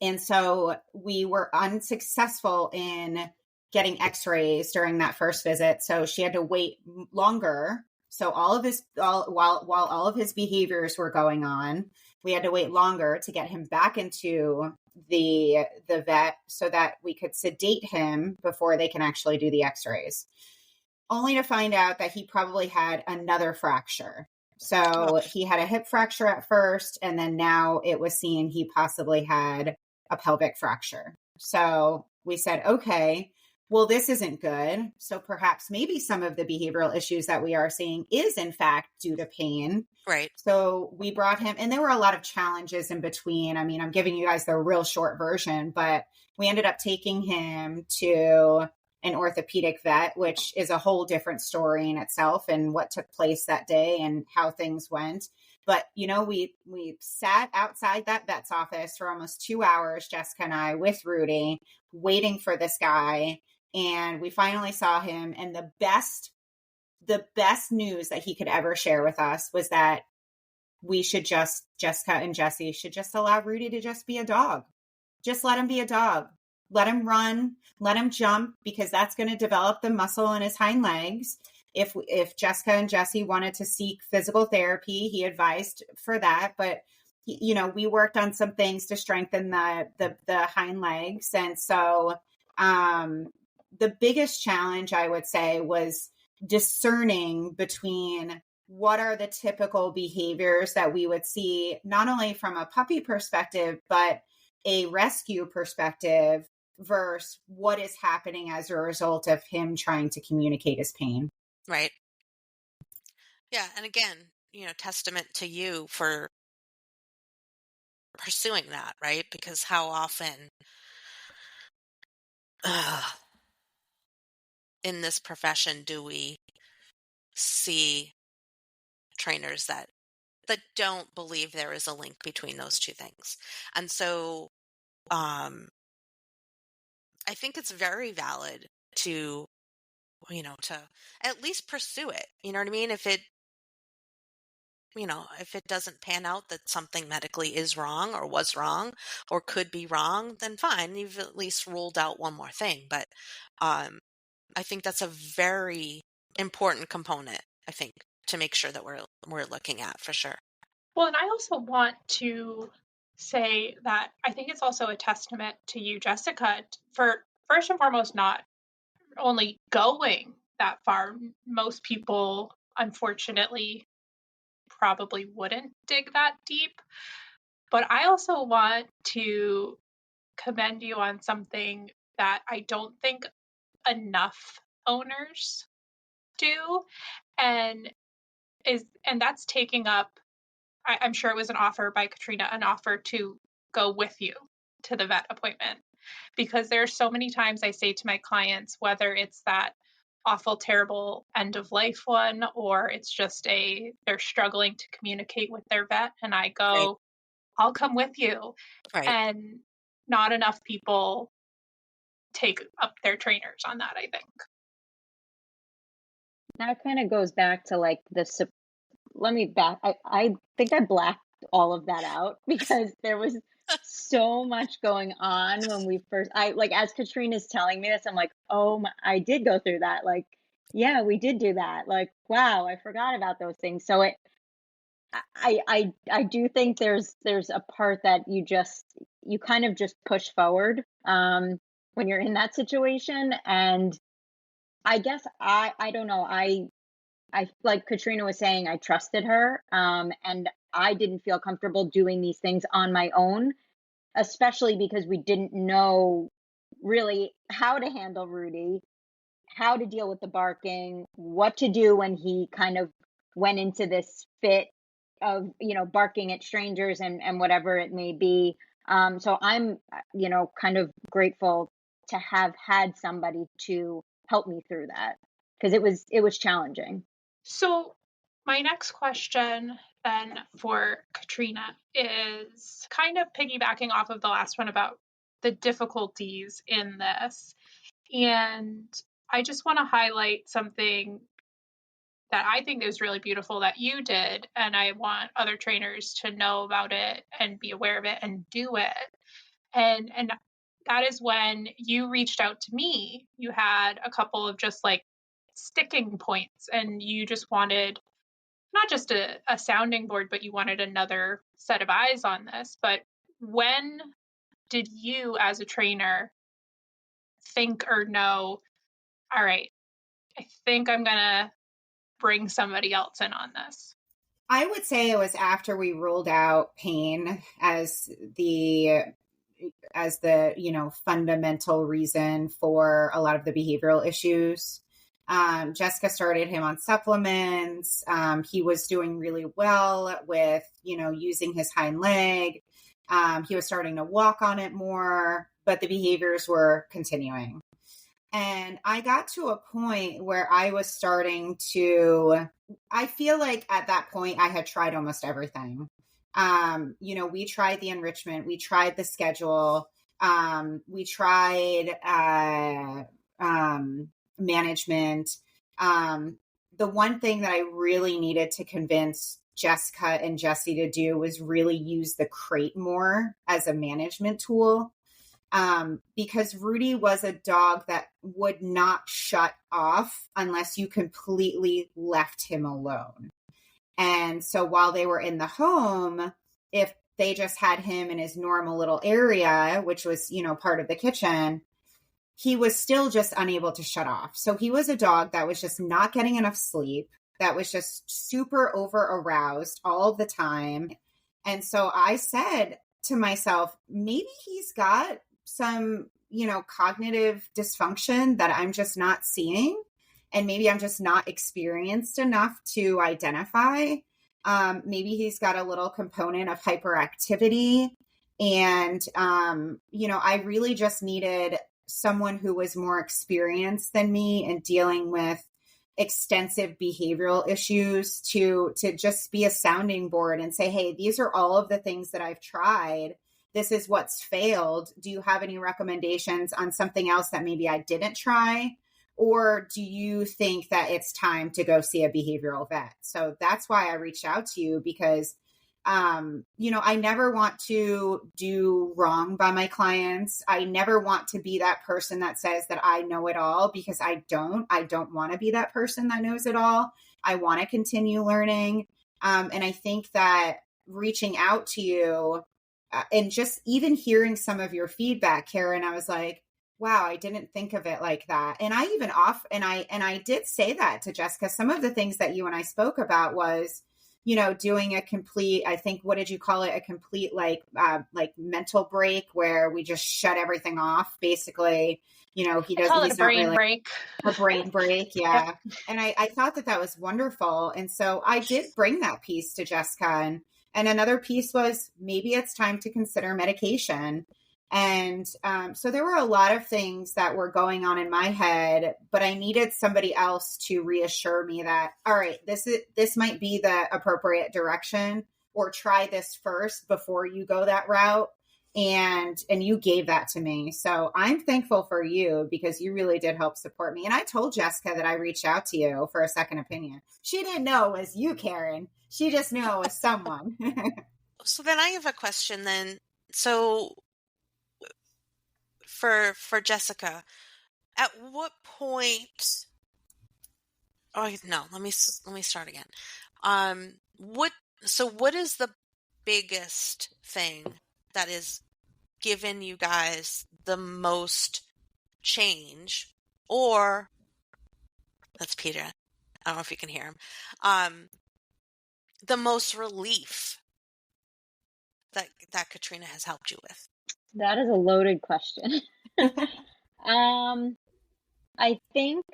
S5: And so we were unsuccessful in getting x-rays during that first visit. So she had to wait longer. So while all of his behaviors were going on, we had to wait longer to get him back into the vet so that we could sedate him before they can actually do the x-rays. Only to find out that he probably had another fracture. So he had a hip fracture at first, and then now it was seen he possibly had a pelvic fracture. So we said, okay, well, this isn't good. So perhaps maybe some of the behavioral issues that we are seeing is in fact due to pain.
S3: Right.
S5: So we brought him, and there were a lot of challenges in between. I mean, I'm giving you guys the real short version, but we ended up taking him to an orthopedic vet, which is a whole different story in itself, and what took place that day and how things went. But, we sat outside that vet's office for almost 2 hours, Jessica and I, with Rudy, waiting for this guy. And we finally saw him. And the best news that he could ever share with us was that Jessica and Jesse should just allow Rudy to just be a dog. Just let him be a dog. Let him run, let him jump, because that's going to develop the muscle in his hind legs. If Jessica and Jesse wanted to seek physical therapy, he advised for that. But, we worked on some things to strengthen the hind legs. And so the biggest challenge, I would say, was discerning between what are the typical behaviors that we would see, not only from a puppy perspective, but a rescue perspective, versus what is happening as a result of him trying to communicate his pain.
S3: Right. Yeah. And again, testament to you for pursuing that, right? Because how often in this profession do we see trainers that don't believe there is a link between those two things? And so I think it's very valid to at least pursue it. You know what I mean? If it doesn't pan out that something medically is wrong or was wrong or could be wrong, then fine, you've at least ruled out one more thing. But I think that's a very important component, I think, to make sure that we're looking at, for sure.
S2: Well, and I also want to say that I think it's also a testament to you, Jessica, for first and foremost not only going that far. Most people, unfortunately, probably wouldn't dig that deep. But I also want to commend you on something that I don't think enough owners do, and that's taking up, I'm sure it was an offer by Katrina, an offer to go with you to the vet appointment. Because there are so many times I say to my clients, whether it's that awful, terrible end of life one, or it's just they're struggling to communicate with their vet, and I go, right, I'll come with you.
S3: Right.
S2: And not enough people take up their trainers on that, I think.
S6: That kind of goes back to like let me back. I think I blacked all of that out because there was so much going on when we first, as Katrina's telling me this, I'm like, oh, I did go through that. Like, yeah, we did do that. Like, wow, I forgot about those things. So I do think there's a part that you kind of just push forward when you're in that situation. And I guess I don't know. I like Katrina was saying, I trusted her, and I didn't feel comfortable doing these things on my own, especially because we didn't know really how to handle Rudy, how to deal with the barking, what to do when he kind of went into this fit of, barking at strangers and whatever it may be. So I'm, kind of grateful to have had somebody to help me through that, because it was challenging.
S2: So my next question then for Katrina is kind of piggybacking off of the last one about the difficulties in this. And I just want to highlight something that I think is really beautiful that you did, and I want other trainers to know about it and be aware of it and do it. And that is when you reached out to me. You had a couple of just like sticking points, and you just wanted not just a sounding board, but you wanted another set of eyes on this. But when did you, as a trainer, think or know, all right, I think I'm going to bring somebody else in on this?
S5: I would say it was after we ruled out pain as the fundamental reason for a lot of the behavioral issues. Jessica started him on supplements. He was doing really well with, using his hind leg. He was starting to walk on it more, but the behaviors were continuing. And I got to a point where I was starting to I feel like at that point I had tried almost everything. We tried the enrichment, we tried the schedule, we tried management. The one thing that I really needed to convince Jessica and Jesse to do was really use the crate more as a management tool. Because Rudy was a dog that would not shut off unless you completely left him alone. And so while they were in the home, if they just had him in his normal little area, which was, part of the kitchen, he was still just unable to shut off. So he was a dog that was just not getting enough sleep, that was just super over aroused all the time. And so I said to myself, maybe he's got some, cognitive dysfunction that I'm just not seeing. And maybe I'm just not experienced enough to identify. Maybe he's got a little component of hyperactivity. And, I really just needed someone who was more experienced than me in dealing with extensive behavioral issues to just be a sounding board and say, hey, these are all of the things that I've tried. This is what's failed. Do you have any recommendations on something else that maybe I didn't try? Or do you think that it's time to go see a behavioral vet? So that's why I reached out to you, because, I never want to do wrong by my clients. I never want to be that person that says that I know it all, because I don't want to be that person that knows it all. I want to continue learning. And I think that reaching out to you and just even hearing some of your feedback, Karen, I was like, wow, I didn't think of it like that. And I even I did say that to Jessica. Some of the things that you and I spoke about was, doing a complete, I think, what did you call it? A complete like mental break where we just shut everything off. Basically, he doesn't,
S4: call it
S5: he's
S4: a brain
S5: not really
S4: break.
S5: a brain break. Yeah. And I thought that was wonderful. And so I did bring that piece to Jessica. And another piece was, maybe it's time to consider medication. And so there were a lot of things that were going on in my head, but I needed somebody else to reassure me that, all right, this might be the appropriate direction, or try this first before you go that route. And you gave that to me. So I'm thankful for you, because you really did help support me. And I told Jessica that I reached out to you for a second opinion. She didn't know it was you, Karen. She just knew it was someone.
S3: So then I have a question then. So for Jessica, at what point? Oh no, let me start again. What is the biggest thing that is given you guys the most change, or that's Peter. I don't know if you can hear him. The most relief that Katrina has helped you with?
S6: That is a loaded question. I think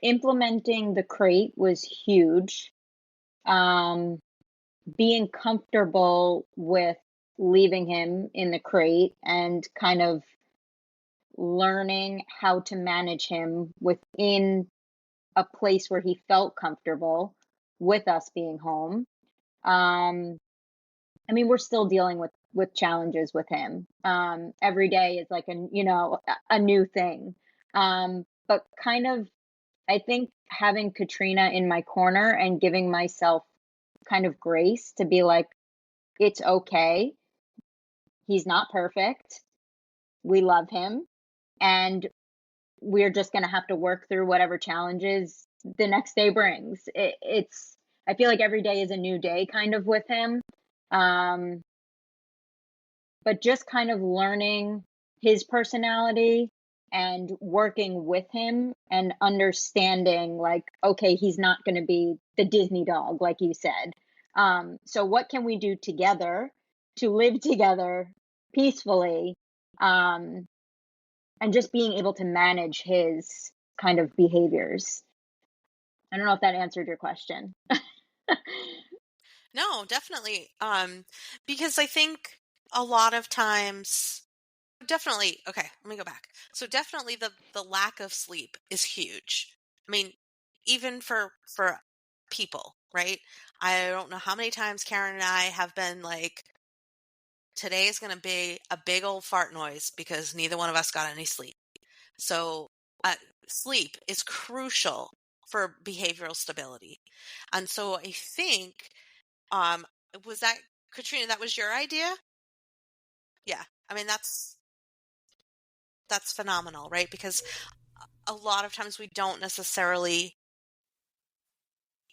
S6: implementing the crate was huge. Being comfortable with leaving him in the crate and kind of learning how to manage him within a place where he felt comfortable with us being home. We're still dealing with challenges with him. Every day is like a new thing. But kind of, I think having Katrina in my corner and giving myself kind of grace to be like, it's okay. He's not perfect. We love him. And we're just going to have to work through whatever challenges the next day brings. I feel like every day is a new day kind of with him. But just kind of learning his personality and working with him and understanding, like, okay, he's not going to be the Disney dog, like you said. So what can we do together to live together peacefully, and just being able to manage his kind of behaviors? I don't know if that answered your question.
S3: No, definitely. Because I think a lot of times, definitely, okay, let me go back. So definitely the lack of sleep is huge. I mean, even for people, right? I don't know how many times Karen and I have been like, today is going to be a big old fart noise because neither one of us got any sleep. So sleep is crucial for behavioral stability. And so I think, was that, Katrina, that was your idea? Yeah. I mean, that's phenomenal, right? Because a lot of times we don't necessarily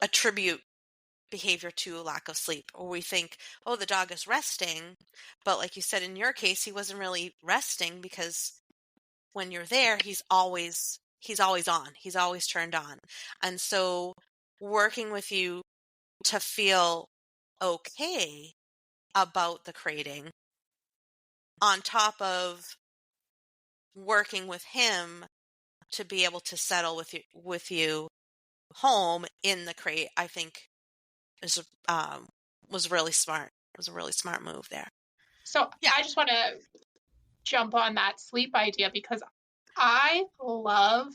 S3: attribute behavior to a lack of sleep, or we think, oh, the dog is resting. But like you said, in your case, he wasn't really resting because when you're there, he's always on. He's always turned on. And so working with you to feel okay about the crating on top of working with him to be able to settle with you home in the crate, I think is was really smart. It was a really smart move there.
S2: So yeah. I just want to jump on that sleep idea because I love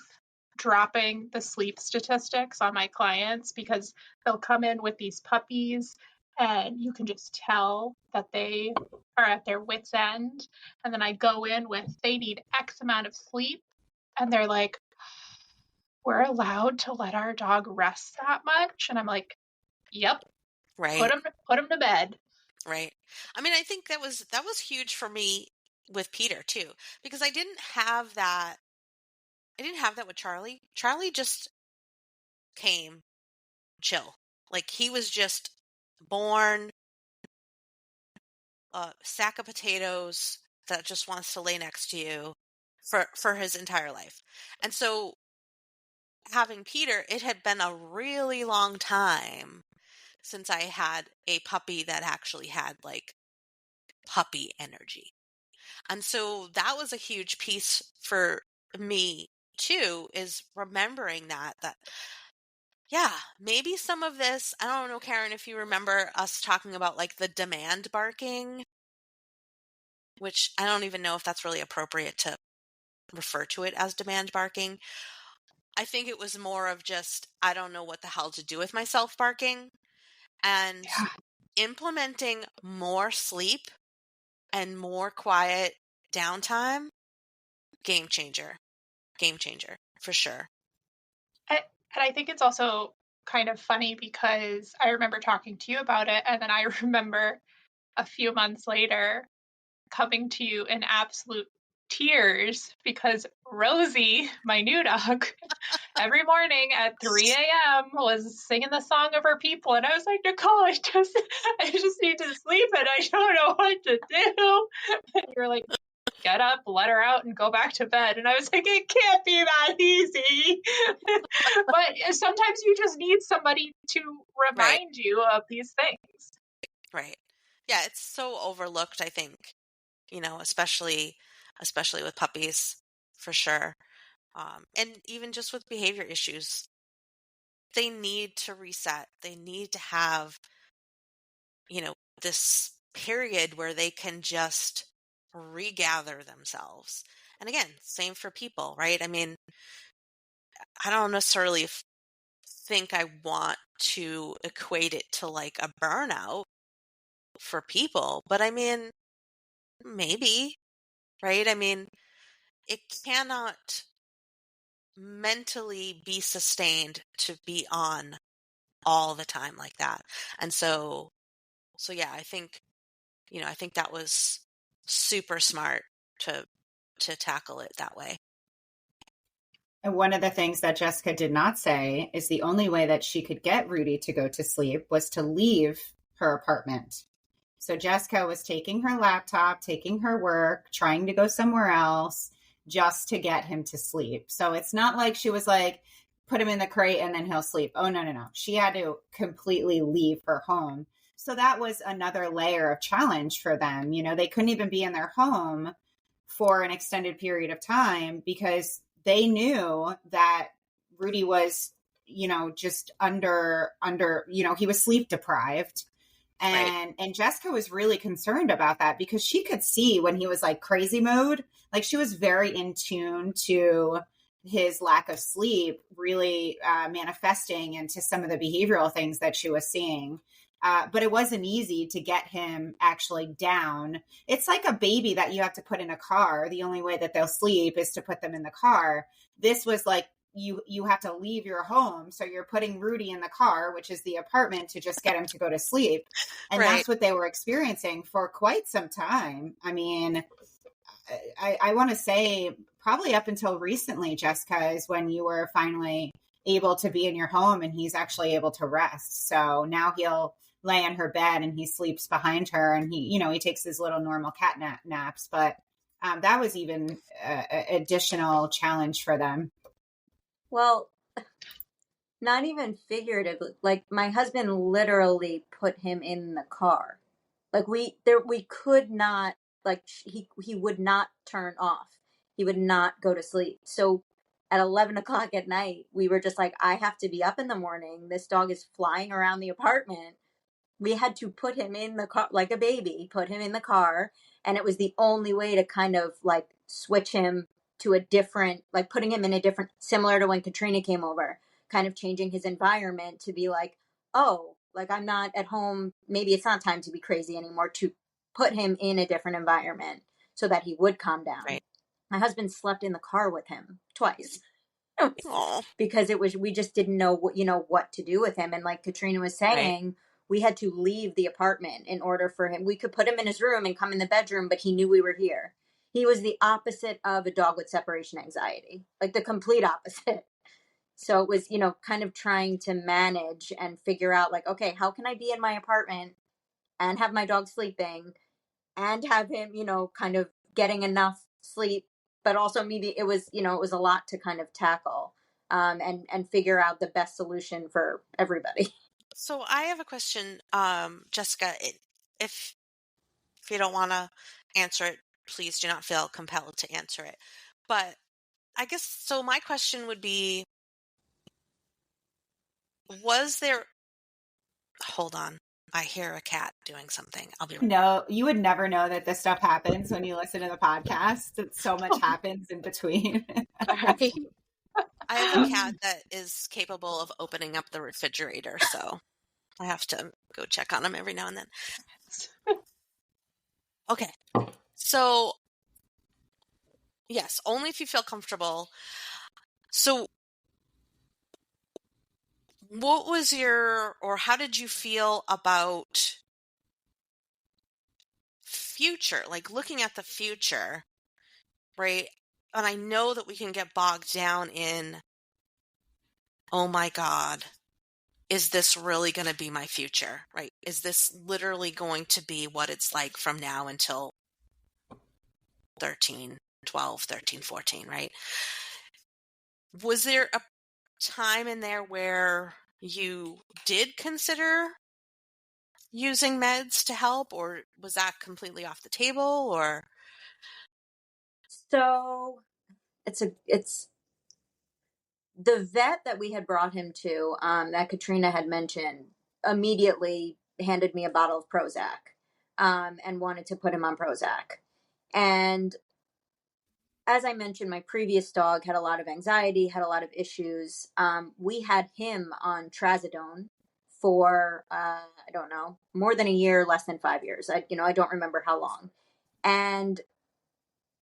S2: dropping the sleep statistics on my clients because they'll come in with these puppies and you can just tell that they are at their wits' end. And then I go in with, they need X amount of sleep. And they're like, we're allowed to let our dog rest that much? And I'm like, yep.
S3: Right.
S2: Put him to bed.
S3: Right. I mean, I think that was huge for me with Peter too, because I didn't have that with Charlie. Charlie just came chill. Like he was just born a sack of potatoes that just wants to lay next to you for his entire life. And so having Peter, it had been a really long time since I had a puppy that actually had like puppy energy. And so that was a huge piece for me too, is remembering that yeah, maybe some of this, I don't know, Karen, if you remember us talking about like the demand barking, which I don't even know if that's really appropriate to refer to it as demand barking. I think it was more of just, I don't know what the hell to do with myself barking, and implementing more sleep and more quiet downtime. Game changer for sure.
S2: And I think it's also kind of funny because I remember talking to you about it, and then I remember a few months later coming to you in absolute tears because Rosie, my new dog, every morning at 3 a.m. was singing the song of her people. And I was like, Nicole, I just need to sleep and I don't know what to do. And you were like, get up, let her out, and go back to bed. And I was like, it can't be that easy. But sometimes you just need somebody to remind you of these things.
S3: Right. Yeah, it's so overlooked, I think, especially with puppies, for sure. And even just with behavior issues, they need to reset. They need to have, this period where they can just regather themselves. And again, same for people, right? I mean, I don't necessarily think I want to equate it to like a burnout for people, but I mean, maybe, right? I mean, it cannot mentally be sustained to be on all the time like that. And so yeah, I think that was super smart to tackle it that way.
S5: And one of the things that Jessica did not say is the only way that she could get Rudy to go to sleep was to leave her apartment. So Jessica was taking her laptop, taking her work, trying to go somewhere else just to get him to sleep. So it's not like she was like, put him in the crate and then he'll sleep. Oh, no. She had to completely leave her home. So that was another layer of challenge for them. They couldn't even be in their home for an extended period of time because they knew that Rudy was, just under, he was sleep deprived. And Jessica was really concerned about that because she could see when he was like crazy mode, like she was very in tune to his lack of sleep really manifesting into some of the behavioral things that she was seeing. But it wasn't easy to get him actually down. It's like a baby that you have to put in a car. The only way that they'll sleep is to put them in the car. This was like, you have to leave your home. So you're putting Rudy in the car, which is the apartment, to just get him to go to sleep. And
S3: Right.
S5: that's what they were experiencing for quite some time. I mean, I want to say probably up until recently, Jessica, is when you were finally able to be in your home and he's actually able to rest. So now he'll lay in her bed and he sleeps behind her, and he takes his little normal cat naps. But that was even an additional challenge for them.
S6: Well, not even figuratively. Like, my husband literally put him in the car. Like, we could not, like, he would not turn off. He would not go to sleep. So at 11 o'clock at night, we were just like, I have to be up in the morning. This dog is flying around the apartment. We had to put him in the car like a baby, put him in the car. And it was the only way to kind of like switch him to a different, like putting him in a different, similar to when Katrina came over, kind of changing his environment to be like, oh, like I'm not at home. Maybe it's not time to be crazy anymore, to put him in a different environment so that he would calm down.
S3: Right.
S6: My husband slept in the car with him twice.
S3: Aw.
S6: Because we just didn't know what to do with him. And like Katrina was saying, we had to leave the apartment in order for him. We could put him in his room and come in the bedroom, but he knew we were here. He was the opposite of a dog with separation anxiety, like the complete opposite. So it was, kind of trying to manage and figure out like, okay, how can I be in my apartment and have my dog sleeping and have him, kind of getting enough sleep, but also maybe it was a lot to kind of tackle and figure out the best solution for everybody.
S3: So I have a question, Jessica. If you don't want to answer it, please do not feel compelled to answer it. But I guess so. My question would be: was there? Hold on. I hear a cat doing something. I'll be right.
S5: No, you would never know that this stuff happens when you listen to the podcast. So much happens in between.
S3: Right. I have a cat that is capable of opening up the refrigerator, so I have to go check on him every now and then. Okay. So, yes, only if you feel comfortable. So, what was how did you feel about future? Like looking at the future, right? And I know that we can get bogged down in, oh my God, is this really going to be my future, right? Is this literally going to be what it's like from now until 12, 13, 14, right? Was there a time in there where you did consider using meds to help, or was that completely off the table? Or
S6: So it's the vet that we had brought him to, that Katrina had mentioned, immediately handed me a bottle of Prozac, and wanted to put him on Prozac. And as I mentioned, my previous dog had a lot of anxiety, had a lot of issues. We had him on trazodone for, I don't know, more than a year, less than 5 years. I don't remember how long. And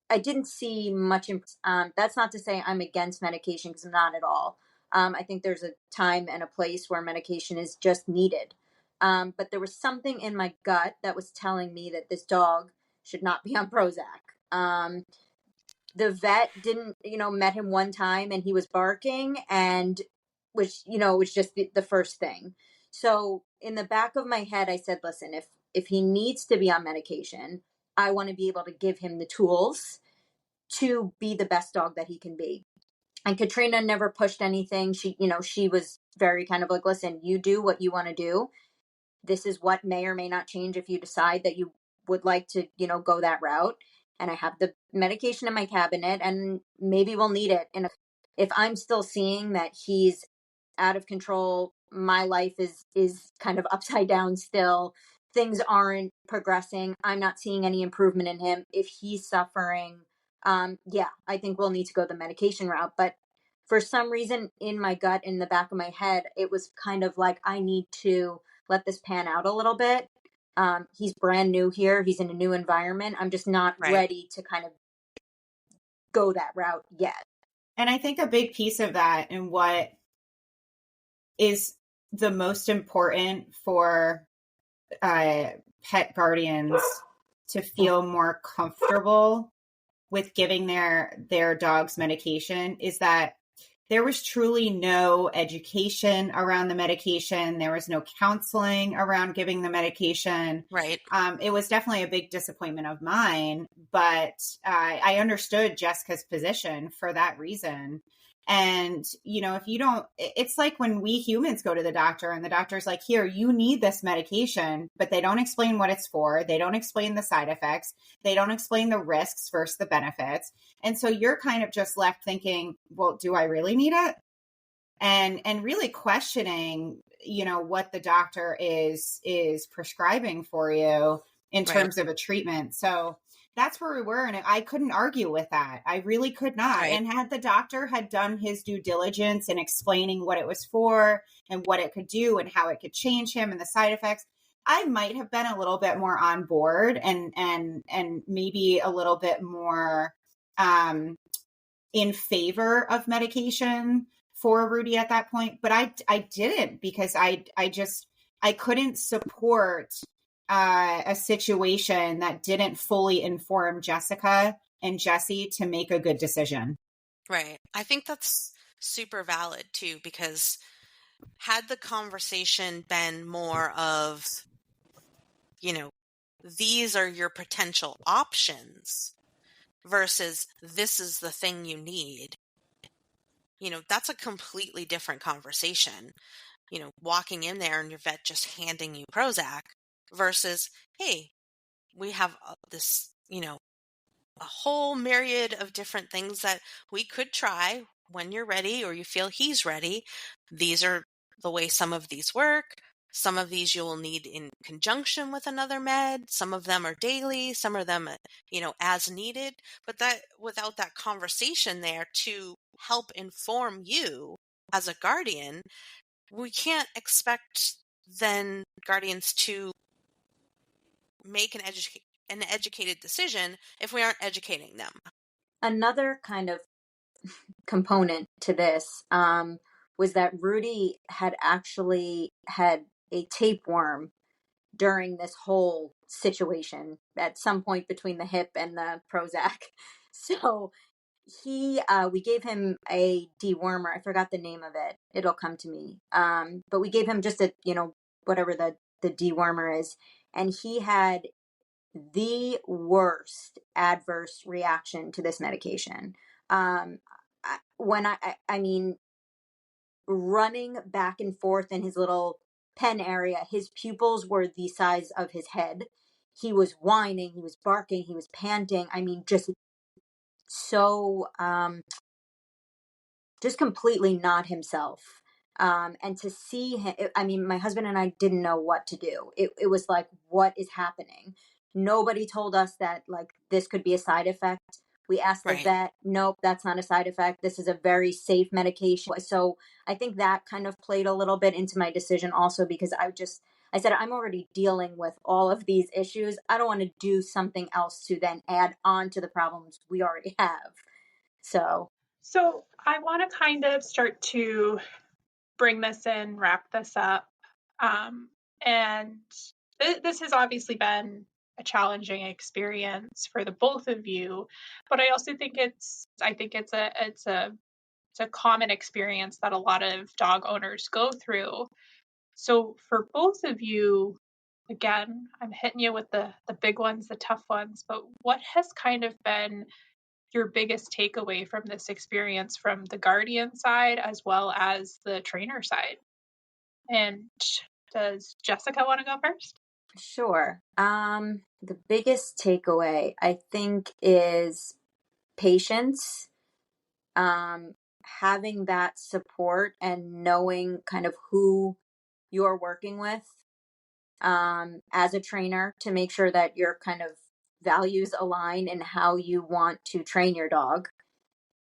S6: I didn't see much. That's not to say I'm against medication, because I'm not at all. I think there's a time and a place where medication is just needed. But there was something in my gut that was telling me that this dog should not be on Prozac. The vet didn't, met him one time and he was barking, and which, was just the first thing. So in the back of my head, I said, listen, if he needs to be on medication, I want to be able to give him the tools to be the best dog that he can be. And Katrina never pushed anything. She was very kind of like, listen, you do what you want to do. This is what may or may not change if you decide that you would like to, go that route. And I have the medication in my cabinet, and maybe we'll need it. And if I'm still seeing that he's out of control, my life is kind of upside down still, things aren't progressing, I'm not seeing any improvement in him, if he's suffering, I think we'll need to go the medication route. But for some reason in my gut, in the back of my head, it was kind of like, I need to let this pan out a little bit. He's brand new here. He's in a new environment. I'm just not ready to kind of go that route yet.
S5: And I think a big piece of that, and what is the most important for pet guardians to feel more comfortable with giving their dogs medication, is that there was truly no education around the medication. There was no counseling around giving the medication.
S3: Right.
S5: It was definitely a big disappointment of mine, but I understood Jessica's position for that reason. And, you know, if you don't, it's like when we humans go to the doctor and the doctor's like, here, you need this medication, but they don't explain what it's for. They don't explain the side effects. They don't explain the risks versus the benefits. And so you're kind of just left thinking, well, do I really need it? And really questioning, you know, what the doctor is prescribing for you in terms of a treatment. So that's where we were. And I couldn't argue with that. I really could not.
S3: Right.
S5: And had the doctor had done his due diligence in explaining what it was for and what it could do and how it could change him and the side effects, I might have been a little bit more on board and maybe a little bit more in favor of medication for Rudy at that point. But I didn't, because I couldn't support a situation that didn't fully inform Jessica and Jesse to make a good decision.
S3: Right. I think that's super valid too, because had the conversation been more of, you know, these are your potential options versus this is the thing you need, you know, that's a completely different conversation. You know, walking in there and your vet just handing you Prozac versus, hey, we have this, you know, a whole myriad of different things that we could try when you're ready or you feel he's ready. These are the way some of these work. Some of these you will need in conjunction with another med. Some of them are daily. Some of them, you know, as needed. But that without that conversation there to help inform you as a guardian, we can't expect then guardians to make an educated decision if we aren't educating them.
S6: Another kind of component to this was that Rudy had actually had a tapeworm during this whole situation at some point between the hip and the Prozac. So we gave him a dewormer. I forgot the name of it. It'll come to me. But we gave him just a, you know, whatever the dewormer is. And he had the worst adverse reaction to this medication. I mean, running back and forth in his little pen area, his pupils were the size of his head. He was whining, he was barking, he was panting. I mean, just so, just completely not himself. And to see him, I mean, my husband and I didn't know what to do. It was like, what is happening? Nobody told us that, like, this could be a side effect. We asked the vet, nope, that's not a side effect. This is a very safe medication. So I think that kind of played a little bit into my decision also, because I said, I'm already dealing with all of these issues. I don't want to do something else to then add on to the problems we already have. So
S2: I want to kind of start to bring this in, wrap this up. And this has obviously been a challenging experience for the both of you, but I also think it's a common experience that a lot of dog owners go through. So for both of you, again, I'm hitting you with the big ones, the tough ones, but what has kind of been your biggest takeaway from this experience from the guardian side as well as the trainer side? And does Jessica want to go first?
S6: Sure. The biggest takeaway, I think, is patience. Having that support and knowing kind of who you're working with as a trainer to make sure that your kind of values align in how you want to train your dog.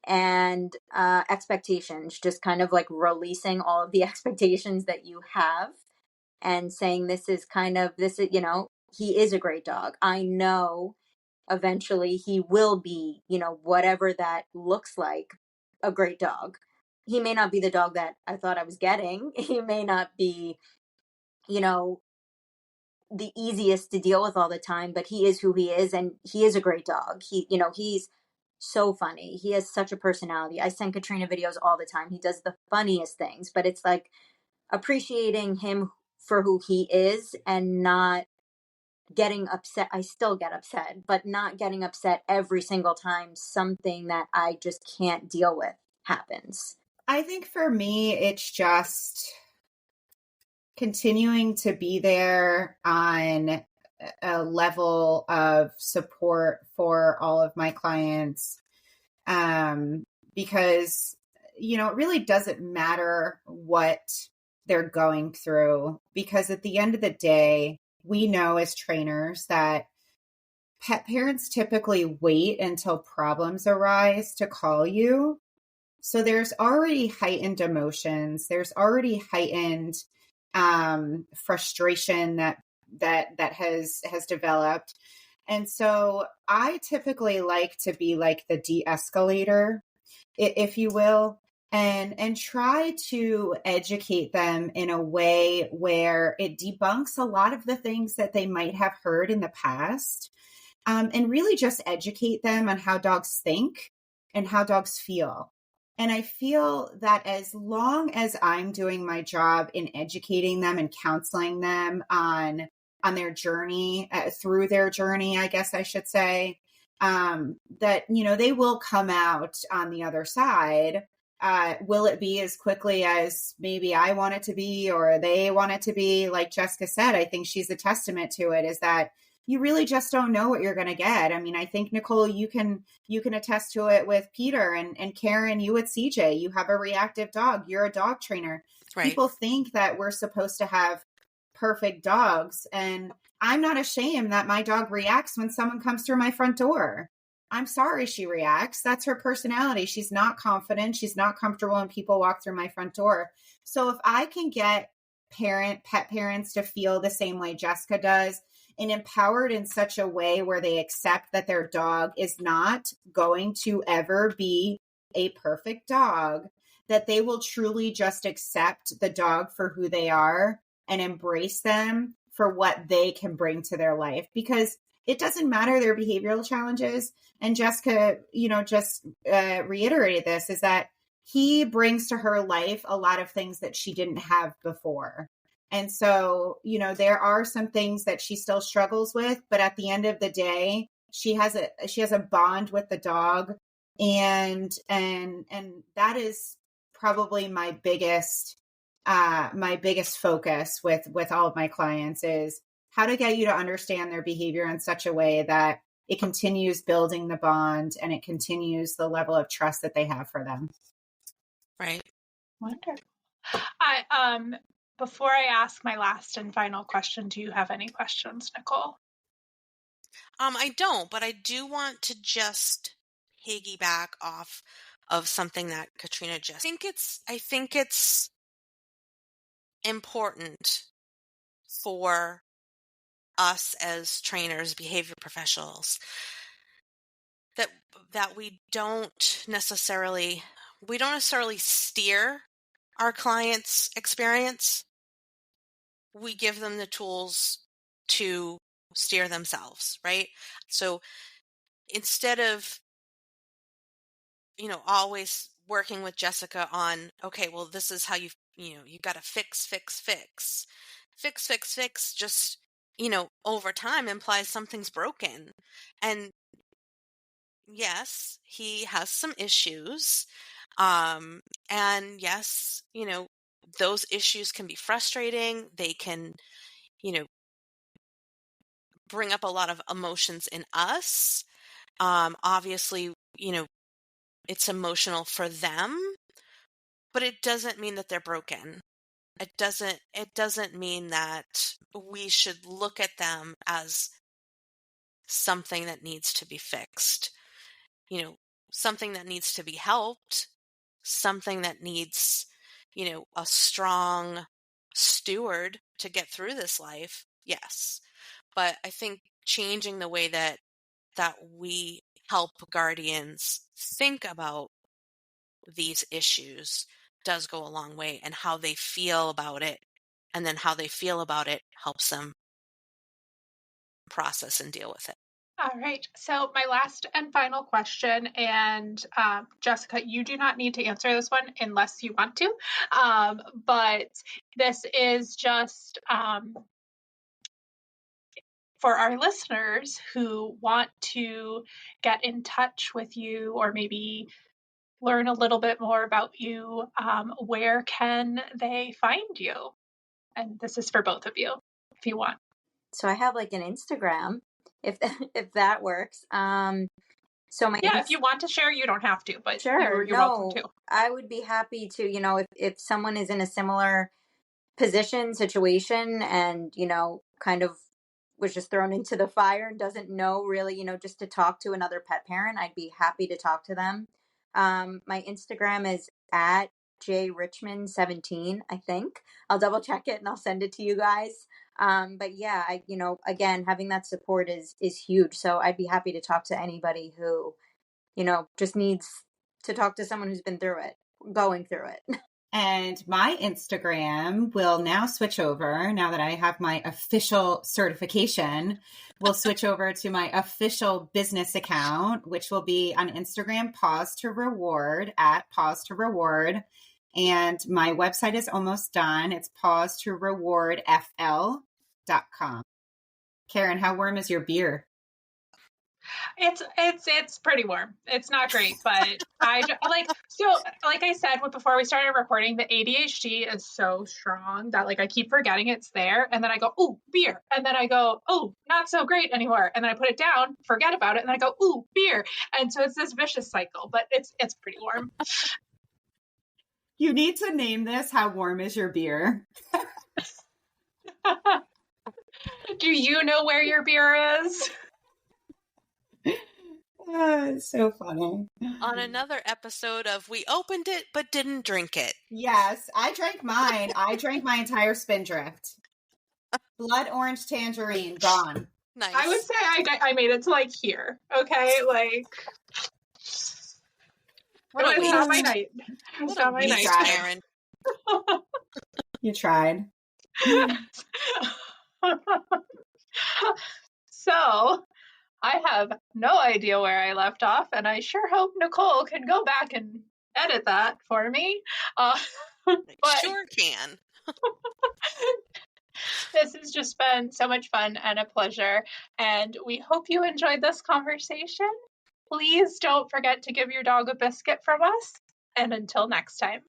S6: and expectations, just kind of like releasing all of the expectations that you have and saying, this is, he is a great dog. I know eventually he will be, whatever that looks like, a great dog. He may not be the dog that I thought I was getting. He may not be, the easiest to deal with all the time, but he is who he is, and he is a great dog. He's so funny. He has such a personality. I send Katrina videos all the time. He does the funniest things, but it's like appreciating him for who he is and not getting upset. I still get upset, but not getting upset every single time something that I just can't deal with happens.
S5: I think for me, it's just continuing to be there on a level of support for all of my clients, because, it really doesn't matter what they're going through, because at the end of the day, we know as trainers that pet parents typically wait until problems arise to call you. So there's already heightened emotions. There's already heightened frustration that has developed. And so I typically like to be like the de-escalator, if you will, and try to educate them in a way where it debunks a lot of the things that they might have heard in the past, and really just educate them on how dogs think and how dogs feel. And I feel that as long as I'm doing my job in educating them and counseling them on their journey, through their journey, I guess I should say, that, they will come out on the other side. Will it be as quickly as maybe I want it to be or they want it to be? Like Jessica said, I think she's a testament to it, is that you really just don't know what you're going to get. I mean, I think, Nicole, you can attest to it with Peter, and Karen, you at CJ, you have a reactive dog. You're a dog trainer. Right. People think that we're supposed to have perfect dogs. And I'm not ashamed that my dog reacts when someone comes through my front door. I'm sorry she reacts. That's her personality. She's not confident. She's not comfortable when people walk through my front door. So if I can get pet parents to feel the same way Jessica does, and empowered in such a way where they accept that their dog is not going to ever be a perfect dog, that they will truly just accept the dog for who they are and embrace them for what they can bring to their life, because it doesn't matter their behavioral challenges. And Jessica, just reiterated this, is that he brings to her life a lot of things that she didn't have before. And so, there are some things that she still struggles with, but at the end of the day, she has a bond with the dog. And that is probably my biggest focus with all of my clients, is how to get you to understand their behavior in such a way that it continues building the bond and it continues the level of trust that they have for them.
S3: Right.
S2: Wonderful. Before I ask my last and final question, do you have any questions, Nicole?
S3: I don't, but I do want to just piggyback off of something that Katrina just. I think it's important for us as trainers, behavior professionals, that we don't necessarily steer our clients' experience. We give them the tools to steer themselves, right? So instead of, always working with Jessica on, okay, well, this is how you've got to fix, just, over time implies something's broken. And yes, he has some issues. And yes, those issues can be frustrating. They can, bring up a lot of emotions in us. Obviously, it's emotional for them, but it doesn't mean that they're broken. It doesn't mean that we should look at them as something that needs to be fixed. something that needs to be helped, something that needs, a strong steward to get through this life, yes. But I think changing the way that we help guardians think about these issues does go a long way, and how they feel about it, and then how they feel about it helps them process and deal with it.
S2: All right. So my last and final question, and Jessica, you do not need to answer this one unless you want to, but this is just for our listeners who want to get in touch with you or maybe learn a little bit more about you. Where can they find you? And this is for both of you, if you want.
S7: So I have like an Instagram, if that works. So
S2: if you want to share, you don't have to, but
S7: sure,
S2: you're welcome to.
S7: I would be happy to, if someone is in a similar situation and, kind of was just thrown into the fire and doesn't know really, just to talk to another pet parent, I'd be happy to talk to them. My Instagram is at jrichmond17, I think. I'll double check it and I'll send it to you guys. But yeah, again, having that support is huge. So I'd be happy to talk to anybody who, just needs to talk to someone who's been going through it.
S5: And my Instagram will now switch over, now that I have my official certification, we'll switch over to my official business account, which will be on Instagram, Pause to Reward, at Pause to Reward. And my website is almost done. It's pausetorewardfl.com. Karen, how warm is your beer?
S2: It's pretty warm. It's not great, but like I said before we started recording, the ADHD is so strong that I keep forgetting it's there, and then I go, ooh, beer, and then I go, oh, not so great anymore, and then I put it down, forget about it, and then I go, ooh, beer, and so it's this vicious cycle. But it's pretty warm.
S5: You need to name this "How Warm Is Your Beer?"
S2: Do you know where your beer is?
S5: It's so funny.
S3: On another episode of We Opened It But Didn't Drink It.
S5: Yes, I drank mine. I drank my entire Spindrift. Blood orange tangerine, gone.
S3: Nice.
S2: I would say I made it to here. Okay, it's not my night. It's not my night,
S3: Karen.
S5: You tried.
S2: So I have no idea where I left off, and I sure hope Nicole can go back and edit that for me.
S3: But sure can.
S2: This has just been so much fun and a pleasure, and we hope you enjoyed this conversation. Please don't forget to give your dog a biscuit from us, and until next time.